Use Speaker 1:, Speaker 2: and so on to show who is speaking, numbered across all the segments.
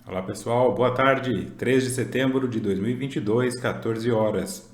Speaker 1: Olá pessoal, boa tarde. 3 de setembro de 2022, 14 horas.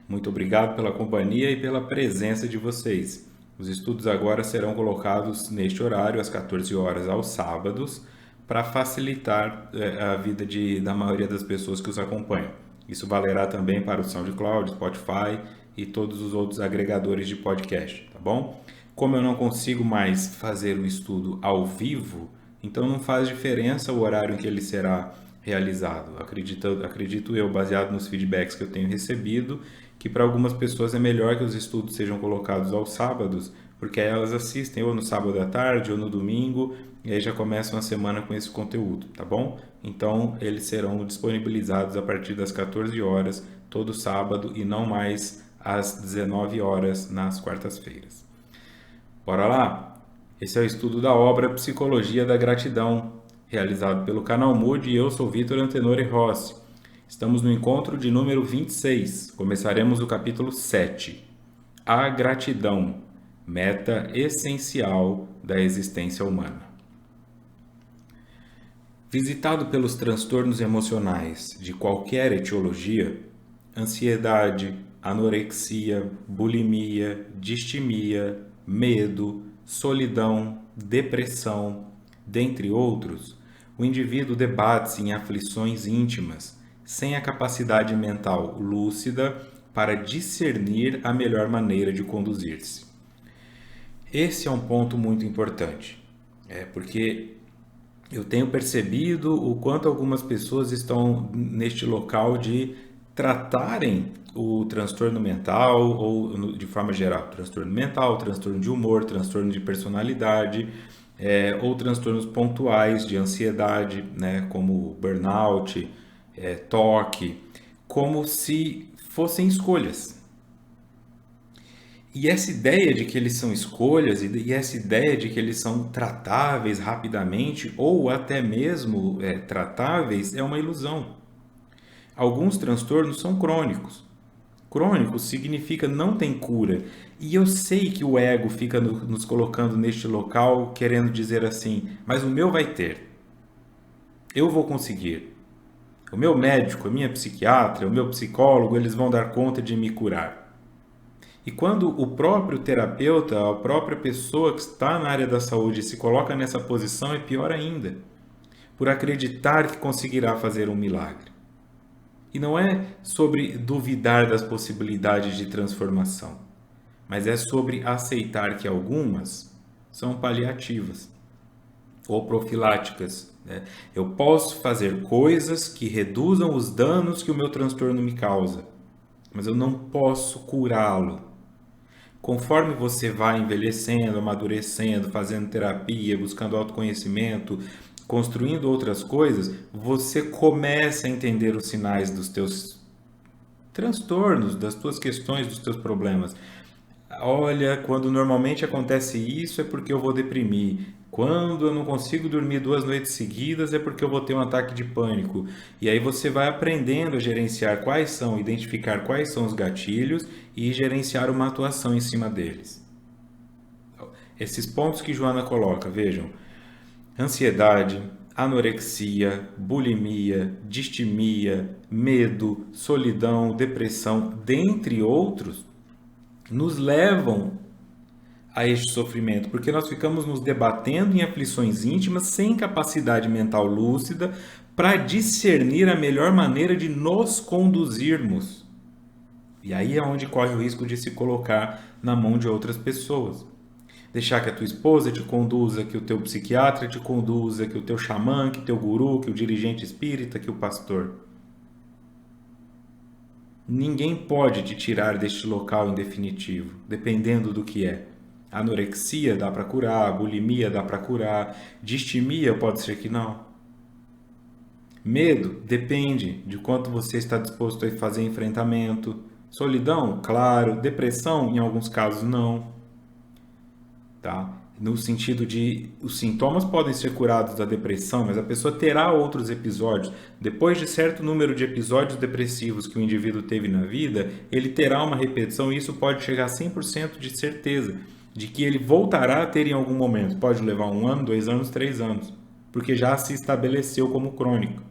Speaker 1: Muito obrigado pela companhia e pela presença de vocês. Os estudos agora serão colocados neste horário, às 14 horas aos sábados, para facilitar a vida da maioria das pessoas que os acompanham. Isso valerá também para o SoundCloud, Spotify e todos os outros agregadores de podcast, tá bom? Como eu não consigo mais fazer o estudo ao vivo, então não faz diferença o horário em que ele será realizado. Acredito eu, baseado nos feedbacks que eu tenho recebido, que para algumas pessoas é melhor que os estudos sejam colocados aos sábados, porque aí elas assistem ou no sábado à tarde ou no domingo, e aí já começam a semana com esse conteúdo, tá bom? Então eles serão disponibilizados a partir das 14 horas todo sábado e não mais às 19 horas nas quartas-feiras. Bora lá? Esse é o estudo da obra Psicologia da Gratidão, realizado pelo canal Mood e eu sou Vitor Antenori Rossi. Estamos no encontro de número 26. Começaremos o capítulo 7. A gratidão, meta essencial da existência humana. Visitado pelos transtornos emocionais de qualquer etiologia, ansiedade, anorexia, bulimia, distimia, medo, solidão, depressão, dentre outros, o indivíduo debate-se em aflições íntimas, sem a capacidade mental lúcida para discernir a melhor maneira de conduzir-se. Esse é um ponto muito importante, porque eu tenho percebido o quanto algumas pessoas estão neste local de tratarem o transtorno mental, ou de forma geral, transtorno mental, transtorno de humor, transtorno de personalidade, ou transtornos pontuais de ansiedade, né, como burnout, toque, como se fossem escolhas. E essa ideia de que eles são escolhas e essa ideia de que eles são tratáveis rapidamente ou até mesmo tratáveis é uma ilusão. Alguns transtornos são crônicos. Crônico significa não tem cura. E eu sei que o ego fica nos colocando neste local querendo dizer assim, mas o meu vai ter. Eu vou conseguir. O meu médico, a minha psiquiatra, o meu psicólogo, eles vão dar conta de me curar. E quando o próprio terapeuta, a própria pessoa que está na área da saúde se coloca nessa posição, é pior ainda, por acreditar que conseguirá fazer um milagre. E não é sobre duvidar das possibilidades de transformação, mas é sobre aceitar que algumas são paliativas ou profiláticas, né? Eu posso fazer coisas que reduzam os danos que o meu transtorno me causa, mas eu não posso curá-lo. Conforme você vai envelhecendo, amadurecendo, fazendo terapia, buscando autoconhecimento, construindo outras coisas, você começa a entender os sinais dos teus transtornos, das tuas questões, dos teus problemas. Olha, quando normalmente acontece isso é porque eu vou deprimir. Quando eu não consigo dormir 2 noites seguidas é porque eu vou ter um ataque de pânico. E aí você vai aprendendo a gerenciar identificar quais são os gatilhos e gerenciar uma atuação em cima deles. Esses pontos que Joana coloca, vejam: ansiedade, anorexia, bulimia, distimia, medo, solidão, depressão, dentre outros, nos levam a este sofrimento, porque nós ficamos nos debatendo em aflições íntimas sem capacidade mental lúcida para discernir a melhor maneira de nos conduzirmos. E aí é onde corre o risco de se colocar na mão de outras pessoas. Deixar que a tua esposa te conduza, que o teu psiquiatra te conduza, que o teu xamã, que o teu guru, que o dirigente espírita, que o pastor. Ninguém pode te tirar deste local em definitivo, dependendo do que é. Anorexia dá para curar, bulimia dá para curar, distimia pode ser que não. Medo depende de quanto você está disposto a fazer enfrentamento. Solidão, claro. Depressão, em alguns casos, não. Tá? No sentido de os sintomas podem ser curados da depressão, mas a pessoa terá outros episódios. Depois de certo número de episódios depressivos que o indivíduo teve na vida, ele terá uma repetição e isso pode chegar a 100% de certeza de que ele voltará a ter em algum momento. Pode levar 1 ano, 2 anos, 3 anos. porque já se estabeleceu como crônico.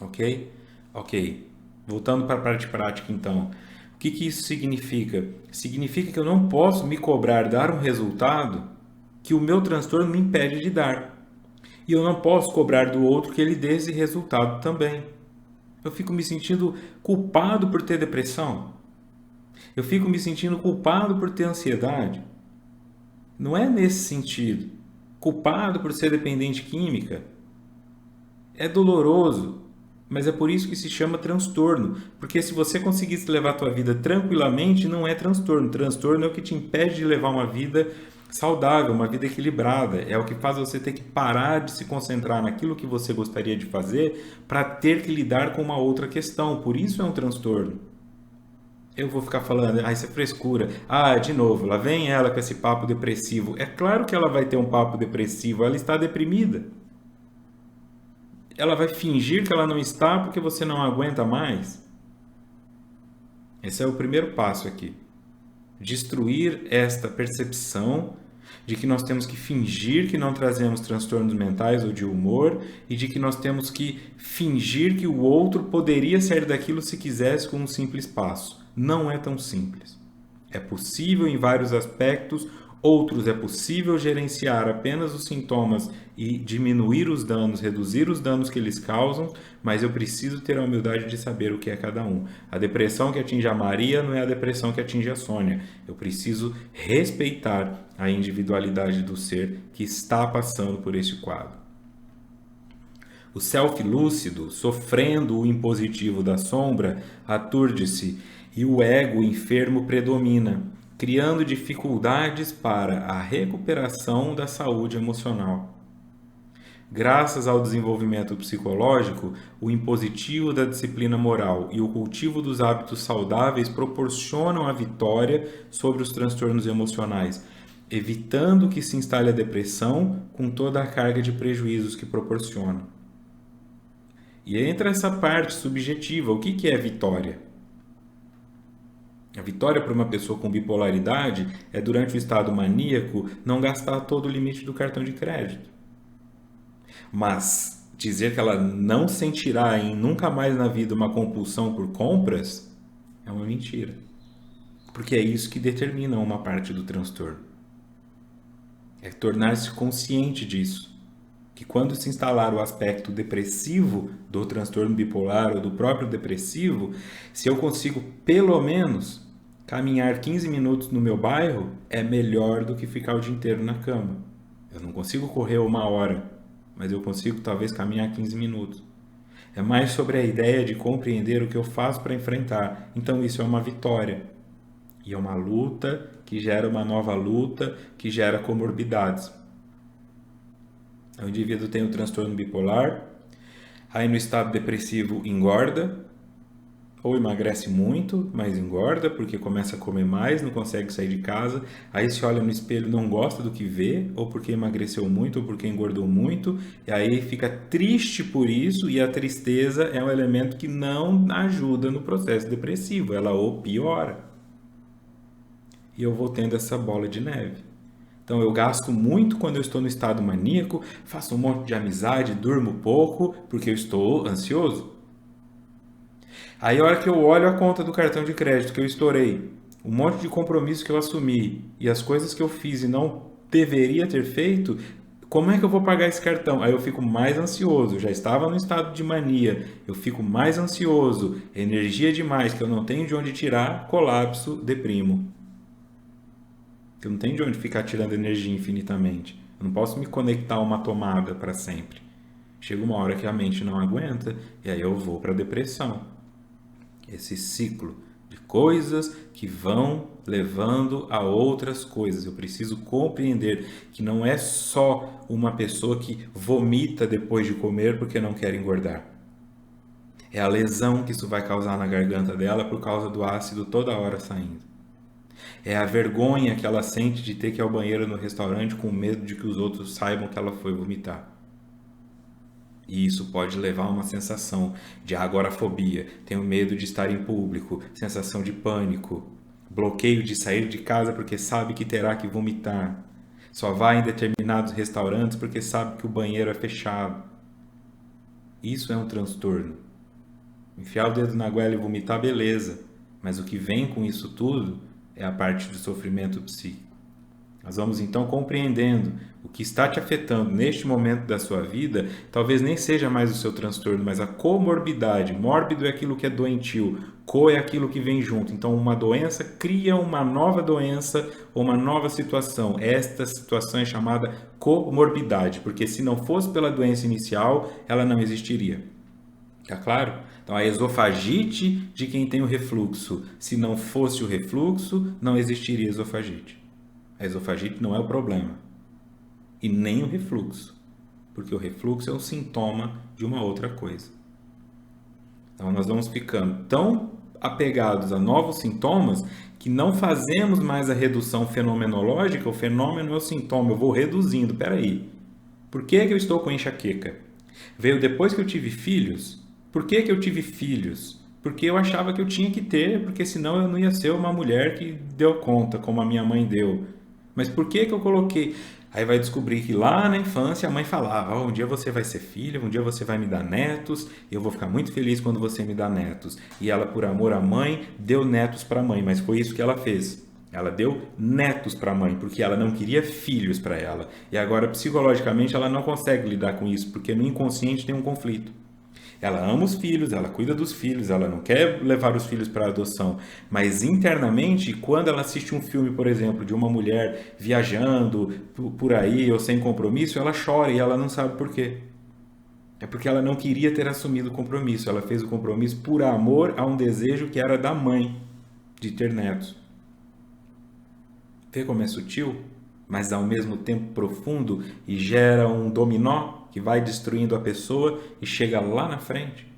Speaker 1: Ok? Ok. Voltando para a parte prática, então. O que que isso significa? Significa que eu não posso me cobrar dar um resultado que o meu transtorno me impede de dar. E eu não posso cobrar do outro que ele dê esse resultado também. Eu fico me sentindo culpado por ter depressão. Eu fico me sentindo culpado por ter ansiedade. Não é nesse sentido. Culpado por ser dependente química. É doloroso, mas é por isso que se chama transtorno. Porque se você conseguisse levar a tua vida tranquilamente, não é transtorno. Transtorno é o que te impede de levar uma vida saudável, uma vida equilibrada. É o que faz você ter que parar de se concentrar naquilo que você gostaria de fazer para ter que lidar com uma outra questão. Por isso é um transtorno. Eu vou ficar falando, isso é frescura. De novo, lá vem ela com esse papo depressivo. É claro que ela vai ter um papo depressivo, ela está deprimida. Ela vai fingir que ela não está porque você não aguenta mais? Esse é o primeiro passo aqui. Destruir esta percepção de que nós temos que fingir que não trazemos transtornos mentais ou de humor e de que nós temos que fingir que o outro poderia sair daquilo se quisesse com um simples passo. Não é tão simples. É possível em vários aspectos, outros é possível gerenciar apenas os sintomas e diminuir os danos, reduzir os danos que eles causam, mas eu preciso ter a humildade de saber o que é cada um. A depressão que atinge a Maria não é a depressão que atinge a Sônia. Eu preciso respeitar a individualidade do ser que está passando por esse quadro. O self lúcido, sofrendo o impositivo da sombra, aturde-se e o ego enfermo predomina, criando dificuldades para a recuperação da saúde emocional. Graças ao desenvolvimento psicológico, o impositivo da disciplina moral e o cultivo dos hábitos saudáveis proporcionam a vitória sobre os transtornos emocionais, evitando que se instale a depressão com toda a carga de prejuízos que proporciona. E entra essa parte subjetiva. O que é vitória? A vitória para uma pessoa com bipolaridade é, durante o estado maníaco, não gastar todo o limite do cartão de crédito. Mas dizer que ela não sentirá em nunca mais na vida uma compulsão por compras é uma mentira. Porque é isso que determina uma parte do transtorno. É tornar-se consciente disso. Que quando se instalar o aspecto depressivo do transtorno bipolar ou do próprio depressivo, se eu consigo pelo menos caminhar 15 minutos no meu bairro, é melhor do que ficar o dia inteiro na cama. Eu não consigo correr 1 hora, mas eu consigo talvez caminhar 15 minutos. É mais sobre a ideia de compreender o que eu faço para enfrentar. Então isso é uma vitória. E é uma luta que gera uma nova luta, que gera comorbidades. O indivíduo tem o transtorno bipolar, aí no estado depressivo engorda, ou emagrece muito, mas engorda porque começa a comer mais, não consegue sair de casa, aí se olha no espelho, não gosta do que vê, ou porque emagreceu muito, ou porque engordou muito, e aí fica triste por isso, e a tristeza é um elemento que não ajuda no processo depressivo, ela o piora. E eu vou tendo essa bola de neve. Então eu gasto muito quando eu estou no estado maníaco, faço um monte de amizade, durmo pouco, porque eu estou ansioso. Aí a hora que eu olho a conta do cartão de crédito que eu estourei, um monte de compromisso que eu assumi e as coisas que eu fiz e não deveria ter feito, como é que eu vou pagar esse cartão? Aí eu fico mais ansioso, já estava no estado de mania, eu fico mais ansioso, energia demais que eu não tenho de onde tirar, colapso, deprimo. Eu não tenho de onde ficar tirando energia infinitamente. Eu não posso me conectar a uma tomada para sempre. Chega uma hora que a mente não aguenta e aí eu vou para a depressão. Esse ciclo de coisas que vão levando a outras coisas. Eu preciso compreender que não é só uma pessoa que vomita depois de comer porque não quer engordar. É a lesão que isso vai causar na garganta dela por causa do ácido toda hora saindo. É a vergonha que ela sente de ter que ir ao banheiro no restaurante com medo de que os outros saibam que ela foi vomitar. E isso pode levar a uma sensação de agorafobia, tenho medo de estar em público, sensação de pânico, bloqueio de sair de casa porque sabe que terá que vomitar, Só vai em determinados restaurantes porque sabe que o banheiro é fechado. Isso é um transtorno. Enfiar o dedo na goela e vomitar, beleza. Mas o que vem com isso tudo é a parte do sofrimento psíquico. Nós vamos então compreendendo o que está te afetando neste momento da sua vida, talvez nem seja mais o seu transtorno, mas a comorbidade. Mórbido é aquilo que é doentio, co é aquilo que vem junto. Então, uma doença cria uma nova doença ou uma nova situação. Esta situação é chamada comorbidade, porque se não fosse pela doença inicial, ela não existiria. Tá claro? Então, a esofagite de quem tem o refluxo. Se não fosse o refluxo, não existiria esofagite. A esofagite não é o problema. E nem o refluxo. Porque o refluxo é um sintoma de uma outra coisa. Então, nós vamos ficando tão apegados a novos sintomas que não fazemos mais a redução fenomenológica. O fenômeno é o sintoma. Eu vou reduzindo. Peraí. Por que eu estou com enxaqueca? Veio depois que eu tive filhos? Por que eu tive filhos? Porque eu achava que eu tinha que ter, porque senão eu não ia ser uma mulher que deu conta, como a minha mãe deu. Mas por que eu coloquei? Aí vai descobrir que lá na infância a mãe falava, um dia você vai ser filha, um dia você vai me dar netos, e eu vou ficar muito feliz quando você me dá netos. E ela, por amor à mãe, deu netos para a mãe, mas foi isso que ela fez. Ela deu netos para a mãe, porque ela não queria filhos para ela. E agora, psicologicamente, ela não consegue lidar com isso, porque no inconsciente tem um conflito. Ela ama os filhos, ela cuida dos filhos, ela não quer levar os filhos para adoção, mas internamente, quando ela assiste um filme, por exemplo, de uma mulher viajando por aí ou sem compromisso, ela chora e ela não sabe por quê. É porque ela não queria ter assumido o compromisso, ela fez o compromisso por amor a um desejo que era da mãe, de ter netos. Vê como é sutil, mas ao mesmo tempo profundo e gera um dominó que vai destruindo a pessoa e chega lá na frente,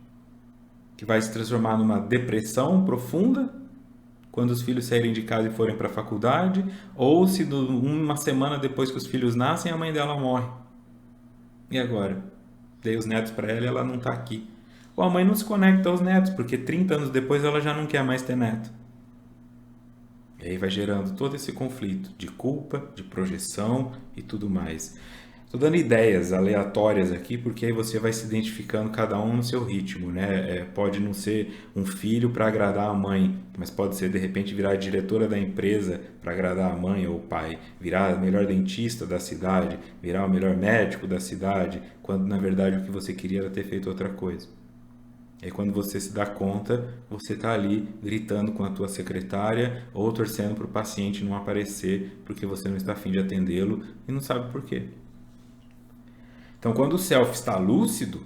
Speaker 1: que vai se transformar numa depressão profunda quando os filhos saírem de casa e forem para a faculdade, ou se uma semana depois que os filhos nascem, a mãe dela morre. E agora? Dei os netos para ela e ela não está aqui. Ou a mãe não se conecta aos netos, porque 30 anos depois ela já não quer mais ter neto. E aí vai gerando todo esse conflito de culpa, de projeção e tudo mais. Estou dando ideias aleatórias aqui, porque aí você vai se identificando cada um no seu ritmo, né? Pode não ser um filho para agradar a mãe, mas pode ser de repente virar a diretora da empresa para agradar a mãe ou o pai, virar o melhor dentista da cidade, virar o melhor médico da cidade, quando na verdade o que você queria era ter feito outra coisa. E aí, quando você se dá conta, você está ali gritando com a tua secretária ou torcendo para o paciente não aparecer porque você não está a fim de atendê-lo e não sabe por quê. Então, quando o self está lúcido,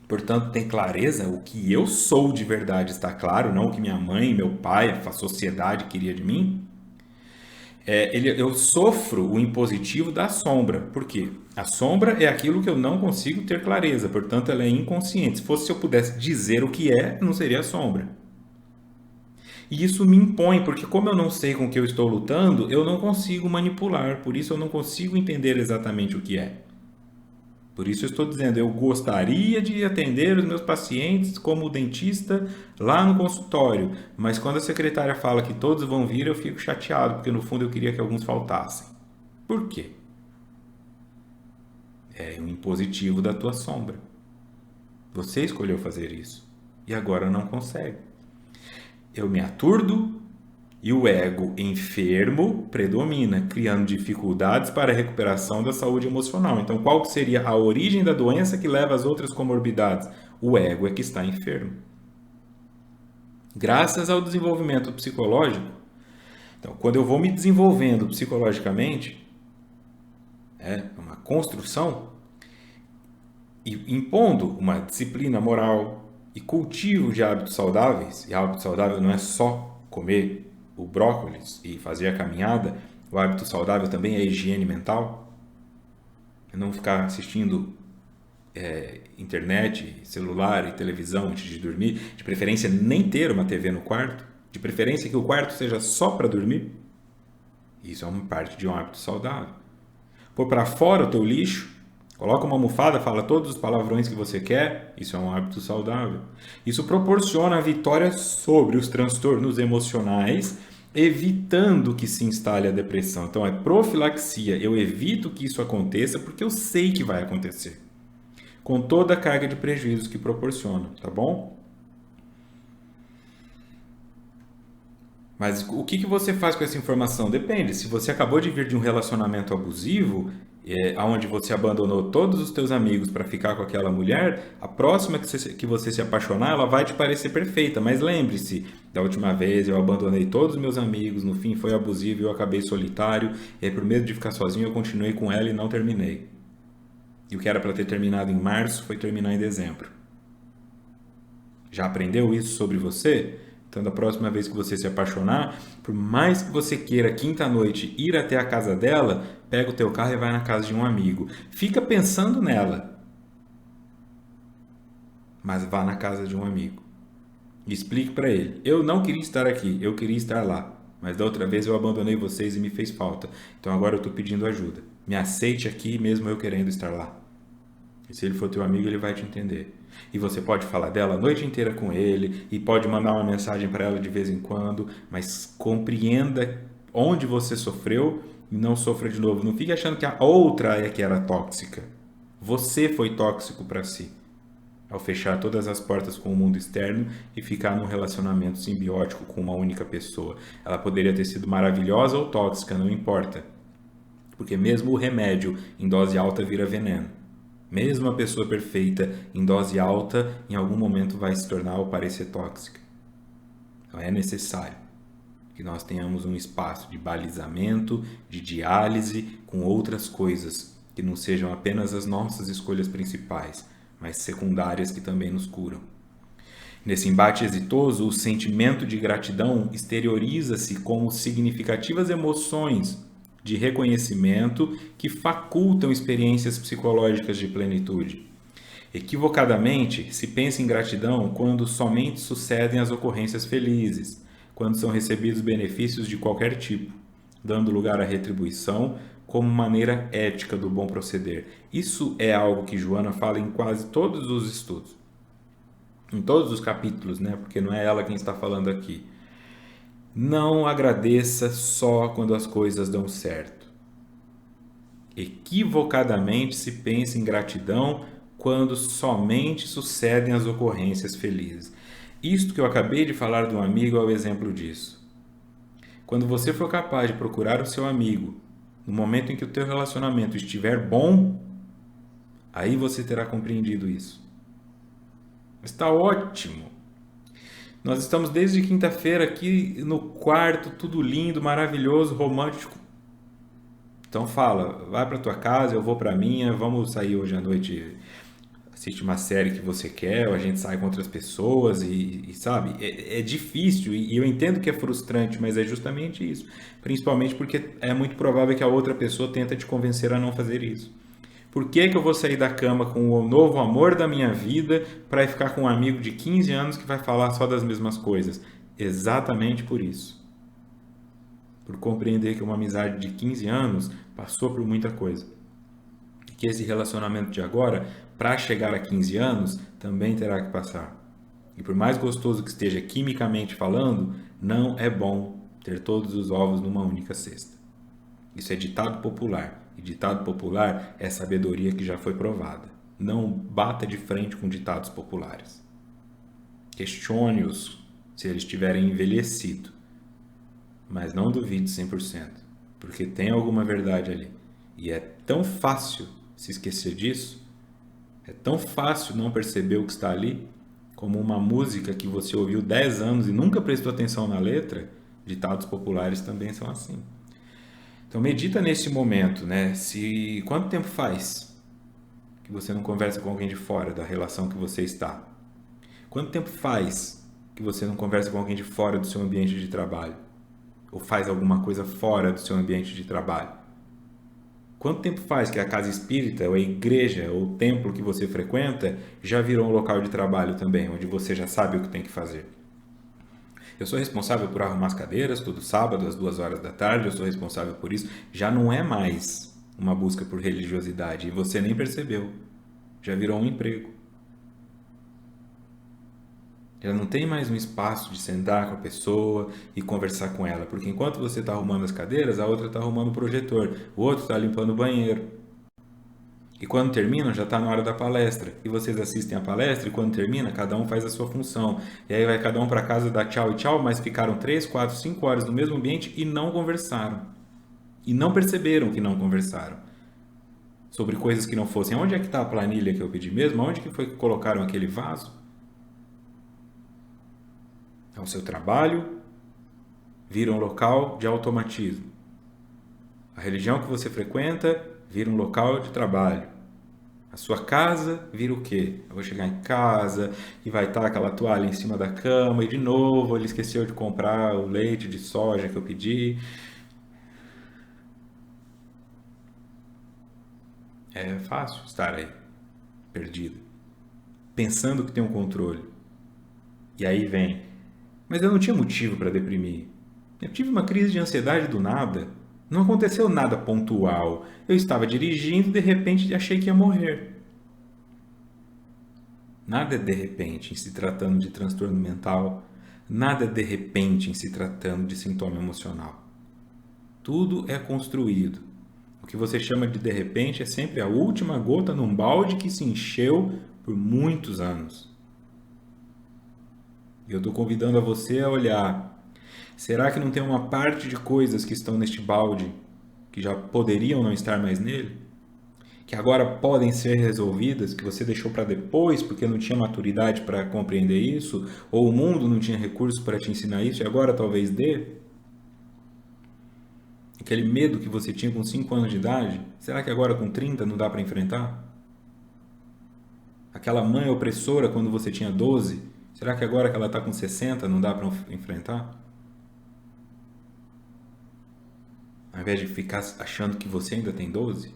Speaker 1: portanto tem clareza, o que eu sou de verdade está claro, não o que minha mãe, meu pai, a sociedade queria de mim, eu sofro o impositivo da sombra. Por quê? A sombra é aquilo que eu não consigo ter clareza, portanto ela é inconsciente. Se eu pudesse dizer o que é, não seria a sombra. E isso me impõe, porque como eu não sei com o que eu estou lutando, eu não consigo manipular, por isso eu não consigo entender exatamente o que é. Por isso eu estou dizendo, eu gostaria de atender os meus pacientes como dentista lá no consultório, mas quando a secretária fala que todos vão vir, eu fico chateado, porque no fundo eu queria que alguns faltassem. Por quê? É um impositivo da tua sombra. Você escolheu fazer isso e agora não consegue. Eu me aturdo e o ego enfermo predomina, criando dificuldades para a recuperação da saúde emocional. Então, qual seria a origem da doença que leva às outras comorbidades? O ego é que está enfermo. Graças ao desenvolvimento psicológico, então, quando eu vou me desenvolvendo psicologicamente, uma construção, e impondo uma disciplina moral e cultivo de hábitos saudáveis, e hábito saudável não é só comer o brócolis e fazer a caminhada, o hábito saudável também é a higiene mental. Não ficar assistindo internet, celular e televisão antes de dormir, de preferência nem ter uma TV no quarto, de preferência que o quarto seja só para dormir. Isso é uma parte de um hábito saudável. Pôr para fora o teu lixo, coloca uma almofada, fala todos os palavrões que você quer, isso é um hábito saudável. Isso proporciona a vitória sobre os transtornos emocionais evitando que se instale a depressão. Então é profilaxia, eu evito que isso aconteça porque eu sei que vai acontecer, com toda a carga de prejuízos que proporciona, tá bom? Mas o que que você faz com essa informação? Depende. Se você acabou de vir de um relacionamento abusivo, onde você abandonou todos os teus amigos para ficar com aquela mulher, a próxima que você se apaixonar, ela vai te parecer perfeita. Mas lembre-se, da última vez eu abandonei todos os meus amigos, no fim foi abusivo e eu acabei solitário, e aí, por medo de ficar sozinho eu continuei com ela e não terminei. E o que era para ter terminado em março foi terminar em dezembro. Já aprendeu isso sobre você? Então, da próxima vez que você se apaixonar, por mais que você queira quinta-noite ir até a casa dela, pega o teu carro e vai na casa de um amigo. Fica pensando nela, mas vá na casa de um amigo. E explique para ele: eu não queria estar aqui, eu queria estar lá. Mas da outra vez eu abandonei vocês e me fez falta. Então agora eu estou pedindo ajuda. Me aceite aqui mesmo eu querendo estar lá. E se ele for teu amigo, ele vai te entender. E você pode falar dela a noite inteira com ele e pode mandar uma mensagem para ela de vez em quando, mas compreenda onde você sofreu e não sofra de novo. Não fique achando que a outra é que era tóxica. Você foi tóxico para si ao fechar todas as portas com o mundo externo e ficar num relacionamento simbiótico com uma única pessoa. Ela poderia ter sido maravilhosa ou tóxica, não importa. Porque mesmo o remédio em dose alta vira veneno. Mesmo a pessoa perfeita em dose alta, em algum momento vai se tornar ou parecer tóxica. Então é necessário que nós tenhamos um espaço de balizamento, de diálise com outras coisas, que não sejam apenas as nossas escolhas principais, mas secundárias que também nos curam. Nesse embate exitoso, o sentimento de gratidão exterioriza-se como significativas emoções de reconhecimento que facultam experiências psicológicas de plenitude. Equivocadamente, se pensa em gratidão quando somente sucedem as ocorrências felizes, quando são recebidos benefícios de qualquer tipo, dando lugar à retribuição como maneira ética do bom proceder. Isso é algo que Joana fala em quase todos os estudos, em todos os capítulos, né? Porque não é ela quem está falando aqui. Não agradeça só quando as coisas dão certo. Equivocadamente se pensa em gratidão quando somente sucedem as ocorrências felizes. Isto que eu acabei de falar de um amigo é o exemplo disso. Quando você for capaz de procurar o seu amigo no momento em que o teu relacionamento estiver bom, aí você terá compreendido isso. Está ótimo. Nós estamos desde quinta-feira aqui no quarto, tudo lindo, maravilhoso, romântico. Então fala, vai para tua casa, eu vou para minha, vamos sair hoje à noite, assiste uma série que você quer, ou a gente sai com outras pessoas e sabe, é difícil e eu entendo que é frustrante, mas é justamente isso. Principalmente porque é muito provável que a outra pessoa tenta te convencer a não fazer isso. Por que que eu vou sair da cama com o novo amor da minha vida para ficar com um amigo de 15 anos que vai falar só das mesmas coisas? Exatamente por isso. Por compreender que uma amizade de 15 anos passou por muita coisa. E que esse relacionamento de agora, para chegar a 15 anos, também terá que passar. E por mais gostoso que esteja quimicamente falando, não é bom ter todos os ovos numa única cesta. Isso é ditado popular. E ditado popular é sabedoria que já foi provada. Não bata de frente com ditados populares. Questione-os se eles tiverem envelhecido. Mas não duvide 100%, porque tem alguma verdade ali. E é tão fácil se esquecer disso, é tão fácil não perceber o que está ali, como uma música que você ouviu 10 anos e nunca prestou atenção na letra, ditados populares também são assim. Então medita nesse momento, né? Quanto tempo faz que você não conversa com alguém de fora da relação que você está? Quanto tempo faz que você não conversa com alguém de fora do seu ambiente de trabalho? Ou faz alguma coisa fora do seu ambiente de trabalho? Quanto tempo faz que a casa espírita, ou a igreja, ou o templo que você frequenta já virou um local de trabalho também, onde você já sabe o que tem que fazer? Eu sou responsável por arrumar as cadeiras todo sábado às 2 horas da tarde, eu sou responsável por isso. Já não é mais uma busca por religiosidade e você nem percebeu. Já virou um emprego. Já não tem mais um espaço de sentar com a pessoa e conversar com ela, porque enquanto você está arrumando as cadeiras, a outra está arrumando o projetor, o outro está limpando o banheiro. E quando terminam, já está na hora da palestra. E vocês assistem a palestra e quando termina, cada um faz a sua função. E aí vai cada um para casa dar tchau e tchau, mas ficaram 3, 4, 5 horas no mesmo ambiente e não conversaram. E não perceberam que não conversaram. Sobre coisas que não fossem. Onde é que está a planilha que eu pedi mesmo? Onde que foi que colocaram aquele vaso? O seu trabalho vira um local de automatismo. A religião que você frequenta vira um local de trabalho. A sua casa vira o quê? Eu vou chegar em casa e vai estar aquela toalha em cima da cama e de novo ele esqueceu de comprar o leite de soja que eu pedi. É fácil estar aí, perdido, pensando que tem um controle. E aí vem, mas eu não tinha motivo para deprimir. Eu tive uma crise de ansiedade do nada. Não aconteceu nada pontual. Eu estava dirigindo e de repente achei que ia morrer. Nada é de repente em se tratando de transtorno mental. Nada é de repente em se tratando de sintoma emocional. Tudo é construído. O que você chama de repente é sempre a última gota num balde que se encheu por muitos anos. E eu estou convidando a você a olhar. Será que não tem uma parte de coisas que estão neste balde que já poderiam não estar mais nele? Que agora podem ser resolvidas, que você deixou para depois porque não tinha maturidade para compreender isso? Ou o mundo não tinha recursos para te ensinar isso e agora talvez dê? Aquele medo que você tinha com 5 anos de idade, será que agora com 30 não dá para enfrentar? Aquela mãe opressora quando você tinha 12, será que agora que ela está com 60 não dá para enfrentar? Ao invés de ficar achando que você ainda tem 12?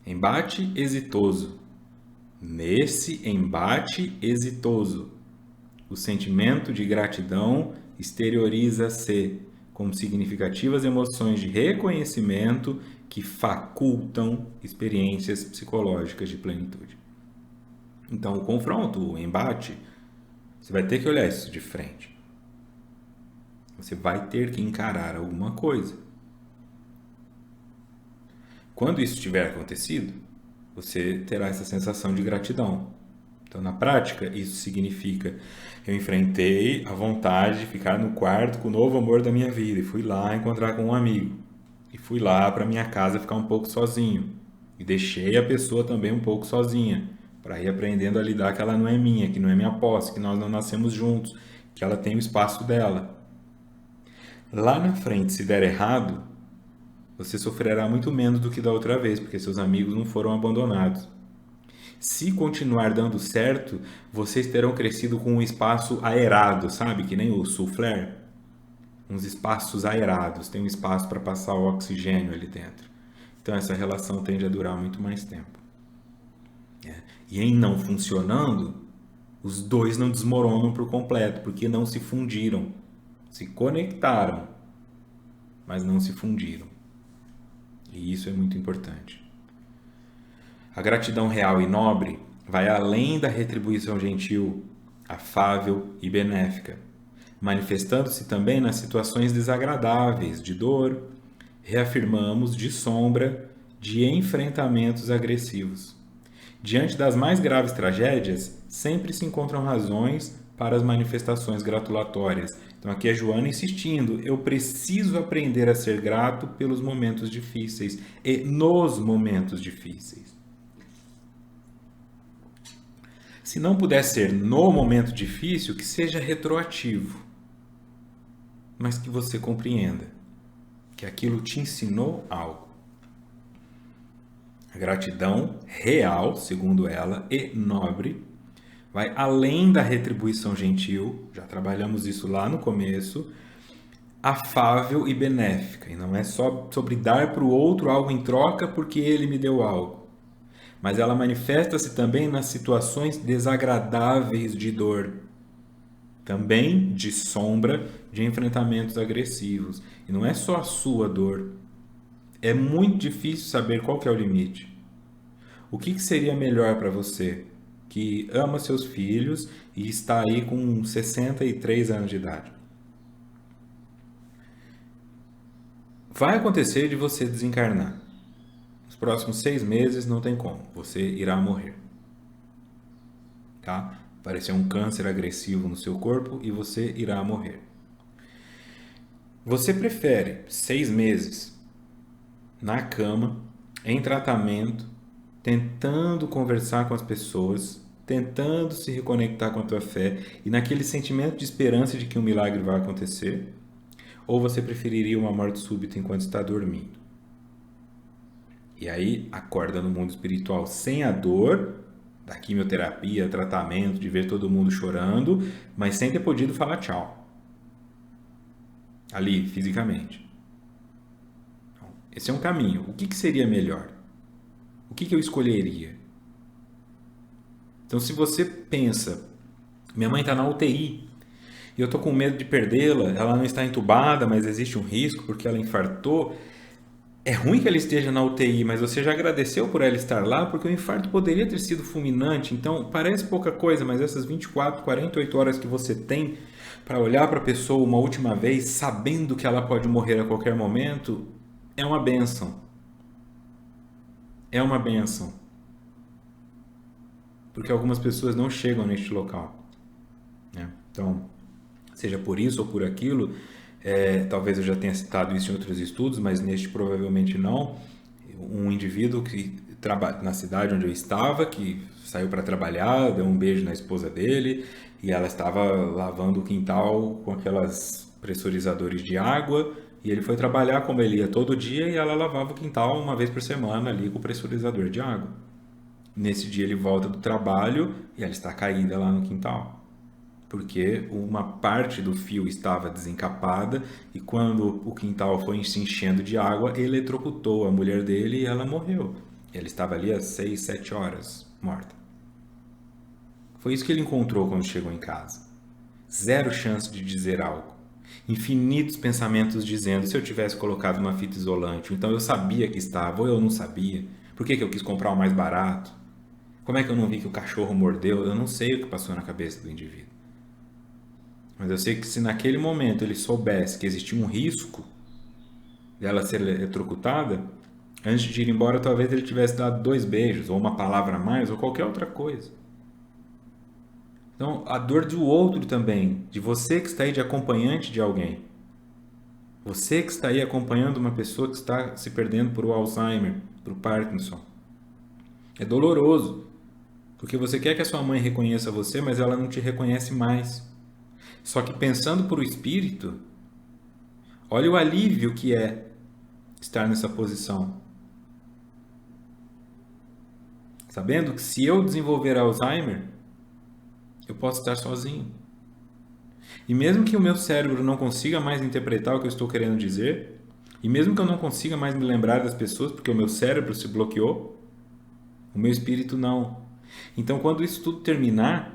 Speaker 1: Embate exitoso. Nesse embate exitoso, o sentimento de gratidão exterioriza-se como significativas emoções de reconhecimento que facultam experiências psicológicas de plenitude. Então, o confronto, o embate, você vai ter que olhar isso de frente. Você vai ter que encarar alguma coisa. Quando isso tiver acontecido, você terá essa sensação de gratidão. Então, na prática, isso significa eu enfrentei a vontade de ficar no quarto com o novo amor da minha vida e fui lá encontrar com um amigo. E fui lá para minha casa ficar um pouco sozinho. E deixei a pessoa também um pouco sozinha, para ir aprendendo a lidar que ela não é minha, que não é minha posse, que nós não nascemos juntos, que ela tem o espaço dela. Lá na frente, se der errado, você sofrerá muito menos do que da outra vez, porque seus amigos não foram abandonados. Se continuar dando certo, vocês terão crescido com um espaço aerado, sabe? Que nem o soufflé. Uns espaços aerados, tem um espaço para passar o oxigênio ali dentro. Então essa relação tende a durar muito mais tempo. E em não funcionando, os dois não desmoronam por completo, porque não se fundiram. Se conectaram, mas não se fundiram. E isso é muito importante. A gratidão real e nobre vai além da retribuição gentil, afável e benéfica, manifestando-se também nas situações desagradáveis, de dor, reafirmamos, de sombra, de enfrentamentos agressivos. Diante das mais graves tragédias, sempre se encontram razões para as manifestações gratulatórias. Então aqui é Joana insistindo, eu preciso aprender a ser grato pelos momentos difíceis e nos momentos difíceis. Se não puder ser no momento difícil, que seja retroativo, mas que você compreenda que aquilo te ensinou algo. A gratidão real, segundo ela, e nobre, vai além da retribuição gentil, já trabalhamos isso lá no começo, afável e benéfica. E não é só sobre dar para o outro algo em troca porque ele me deu algo. Mas ela manifesta-se também nas situações desagradáveis de dor. Também de sombra, de enfrentamentos agressivos. E não é só a sua dor. É muito difícil saber qual que é o limite. O que seria melhor para você que ama seus filhos e está aí com 63 anos de idade? Vai acontecer de você desencarnar. Nos próximos 6 meses não tem como. Você irá morrer. Tá? Aparecer um câncer agressivo no seu corpo e você irá morrer. Você prefere 6 meses na cama, em tratamento, tentando conversar com as pessoas, tentando se reconectar com a tua fé e naquele sentimento de esperança de que um milagre vai acontecer? Ou você preferiria uma morte súbita enquanto está dormindo? E aí acorda no mundo espiritual sem a dor da quimioterapia, tratamento, de ver todo mundo chorando, mas sem ter podido falar tchau. Ali, fisicamente. Esse é um caminho. O que seria melhor? O que eu escolheria? Então, se você pensa, minha mãe está na UTI e eu estou com medo de perdê-la, ela não está entubada, mas existe um risco porque ela infartou. É ruim que ela esteja na UTI, mas você já agradeceu por ela estar lá, porque o infarto poderia ter sido fulminante. Então, parece pouca coisa, mas essas 24, 48 horas que você tem para olhar para a pessoa uma última vez, sabendo que ela pode morrer a qualquer momento, é uma bênção. É uma bênção. Porque algumas pessoas não chegam neste local, né? Então, seja por isso ou por aquilo, talvez eu já tenha citado isso em outros estudos, mas neste provavelmente não. Um indivíduo que trabalha na cidade onde eu estava, que saiu para trabalhar, deu um beijo na esposa dele e ela estava lavando o quintal com aquelas pressurizadores de água e ele foi trabalhar como ele ia todo dia e ela lavava o quintal uma vez por semana ali com o pressurizador de água. Nesse dia ele volta do trabalho e ela está caída lá no quintal porque uma parte do fio estava desencapada e quando o quintal foi se enchendo de água, eletrocutou a mulher dele e ela morreu. Ele estava ali há 6, 7 horas, morta. Foi isso que ele encontrou quando chegou em casa. Zero chance de dizer algo. Infinitos pensamentos dizendo, se eu tivesse colocado uma fita isolante, então eu sabia que estava, ou eu não sabia. Por que eu quis comprar o mais barato? Como é que eu não vi que o cachorro mordeu? Eu não sei o que passou na cabeça do indivíduo. Mas eu sei que se naquele momento ele soubesse que existia um risco dela ser eletrocutada, antes de ir embora, talvez ele tivesse dado 2 beijos, ou uma palavra a mais, ou qualquer outra coisa. Então, a dor do outro também, de você que está aí de acompanhante de alguém. Você que está aí acompanhando uma pessoa que está se perdendo por Alzheimer, por Parkinson. É doloroso, porque você quer que a sua mãe reconheça você, mas ela não te reconhece mais. Só que pensando por o espírito, olha o alívio que é estar nessa posição. Sabendo que se eu desenvolver Alzheimer, eu posso estar sozinho. E mesmo que o meu cérebro não consiga mais interpretar o que eu estou querendo dizer, e mesmo que eu não consiga mais me lembrar das pessoas, porque o meu cérebro se bloqueou, o meu espírito não. Então, quando isso tudo terminar,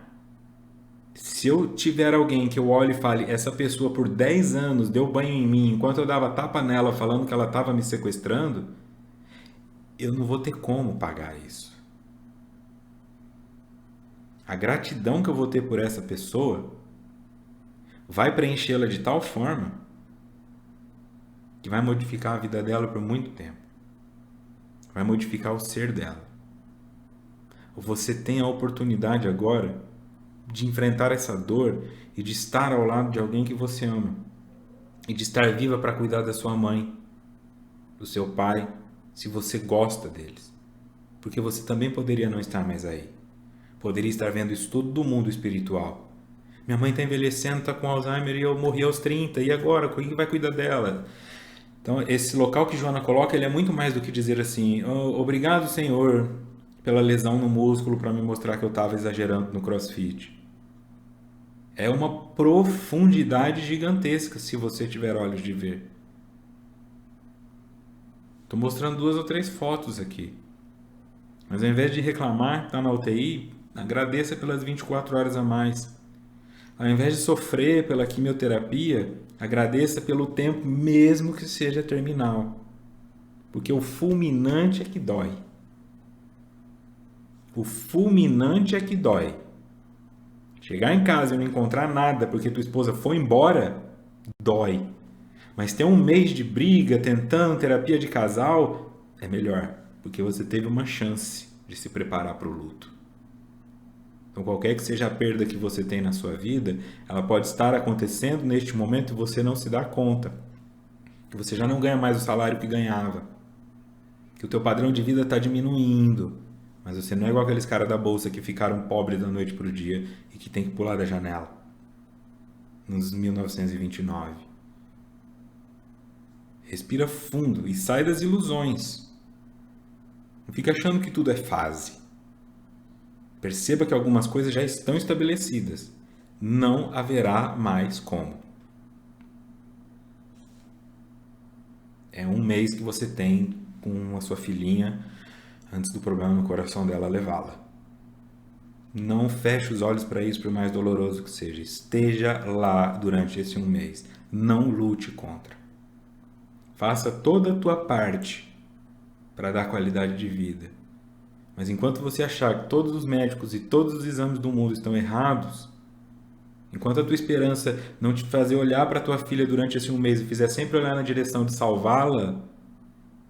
Speaker 1: se eu tiver alguém que eu olhe e fale, essa pessoa por 10 anos deu banho em mim enquanto eu dava tapa nela falando que ela estava me sequestrando, eu não vou ter como pagar isso. A gratidão que eu vou ter por essa pessoa vai preenchê-la de tal forma que vai modificar a vida dela por muito tempo. Vai modificar o ser dela. Você tem a oportunidade agora de enfrentar essa dor e de estar ao lado de alguém que você ama. E de estar viva para cuidar da sua mãe, do seu pai, se você gosta deles. Porque você também poderia não estar mais aí. Poderia estar vendo isso tudo do mundo espiritual. Minha mãe está envelhecendo, está com Alzheimer e eu morri aos 30. E agora? Quem vai cuidar dela? Então, esse local que Joana coloca, ele é muito mais do que dizer assim, obrigado, Senhor, pela lesão no músculo para me mostrar que eu estava exagerando no CrossFit. É uma profundidade gigantesca se você tiver olhos de ver. Estou mostrando 2 ou 3 fotos aqui. Mas ao invés de reclamar que está na UTI, agradeça pelas 24 horas a mais. Ao invés de sofrer pela quimioterapia, agradeça pelo tempo, mesmo que seja terminal. Porque o fulminante é que dói. O fulminante é que dói. Chegar em casa e não encontrar nada porque tua esposa foi embora, dói. Mas ter um mês de briga, tentando terapia de casal, é melhor. Porque você teve uma chance de se preparar para o luto. Então, qualquer que seja a perda que você tem na sua vida, ela pode estar acontecendo neste momento e você não se dá conta. Que você já não ganha mais o salário que ganhava. Que o teu padrão de vida está diminuindo. Mas você não é igual aqueles caras da bolsa que ficaram pobres da noite para o dia e que tem que pular da janela. Nos 1929. Respira fundo e sai das ilusões. Não fica achando que tudo é fase. Perceba que algumas coisas já estão estabelecidas. Não haverá mais como. É um mês que você tem com a sua filhinha antes do problema no coração dela levá-la. Não feche os olhos para isso, por mais doloroso que seja. Esteja lá durante esse um mês. Não lute contra. Faça toda a tua parte para dar qualidade de vida. Mas enquanto você achar que todos os médicos e todos os exames do mundo estão errados, enquanto a tua esperança não te fazer olhar para tua filha durante esse um mês e fizer sempre olhar na direção de salvá-la,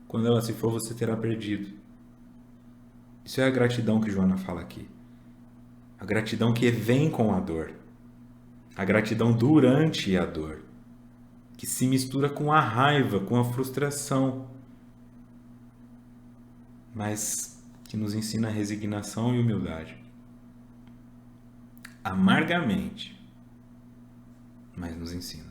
Speaker 1: quando ela se for, você terá perdido. Isso é a gratidão que Joana fala aqui. A gratidão que vem com a dor. A gratidão durante a dor. Que se mistura com a raiva, com a frustração. Mas que nos ensina resignação e humildade. Amargamente, mas nos ensina.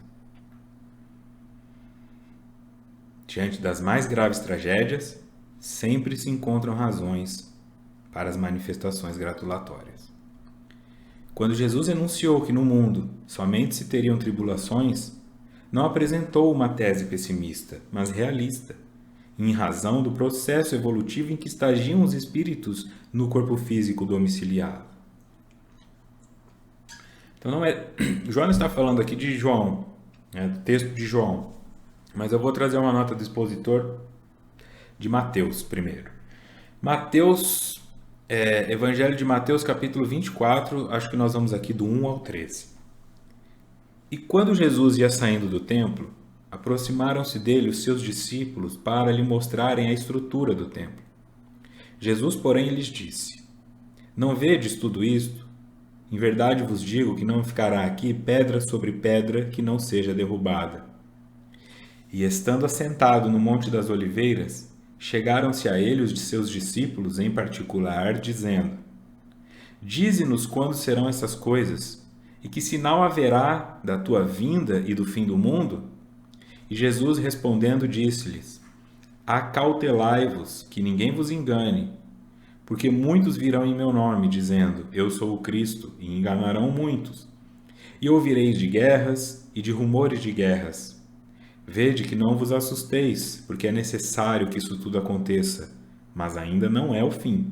Speaker 1: Diante das mais graves tragédias, sempre se encontram razões para as manifestações gratulatórias. Quando Jesus anunciou que no mundo somente se teriam tribulações, não apresentou uma tese pessimista, mas realista, em razão do processo evolutivo em que estagiam os espíritos no corpo físico domiciliado. Então não é... João está falando aqui de João, do texto de João, mas eu vou trazer uma nota do expositor de Mateus primeiro. Mateus, Evangelho de Mateus, capítulo 24, acho que nós vamos aqui do 1 ao 13. E quando Jesus ia saindo do templo, aproximaram-se dele os seus discípulos para lhe mostrarem a estrutura do templo. Jesus, porém, lhes disse: Não vedes tudo isto? Em verdade vos digo que não ficará aqui pedra sobre pedra que não seja derrubada. E estando assentado no Monte das Oliveiras, chegaram-se a ele os de seus discípulos em particular, dizendo: Dize-nos quando serão essas coisas, e que sinal haverá da tua vinda e do fim do mundo? E Jesus respondendo disse-lhes: Acautelai-vos, que ninguém vos engane, porque muitos virão em meu nome, dizendo: Eu sou o Cristo, e enganarão muitos. E ouvireis de guerras e de rumores de guerras. Vede que não vos assusteis, porque é necessário que isso tudo aconteça, mas ainda não é o fim.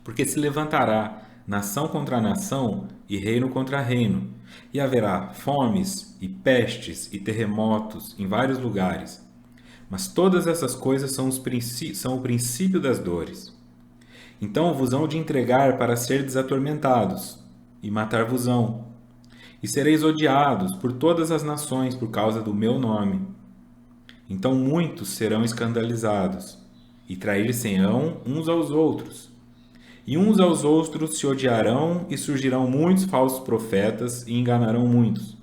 Speaker 1: Porque se levantará nação contra nação e reino contra reino, e haverá fomes e pestes e terremotos em vários lugares. Mas todas essas coisas são o princípio das dores. Então vos hão de entregar para serdes atormentados, e matar-vos-ão. E sereis odiados por todas as nações por causa do meu nome. Então muitos serão escandalizados, e trair-se-ão uns aos outros. E uns aos outros se odiarão, e surgirão muitos falsos profetas, e enganarão muitos.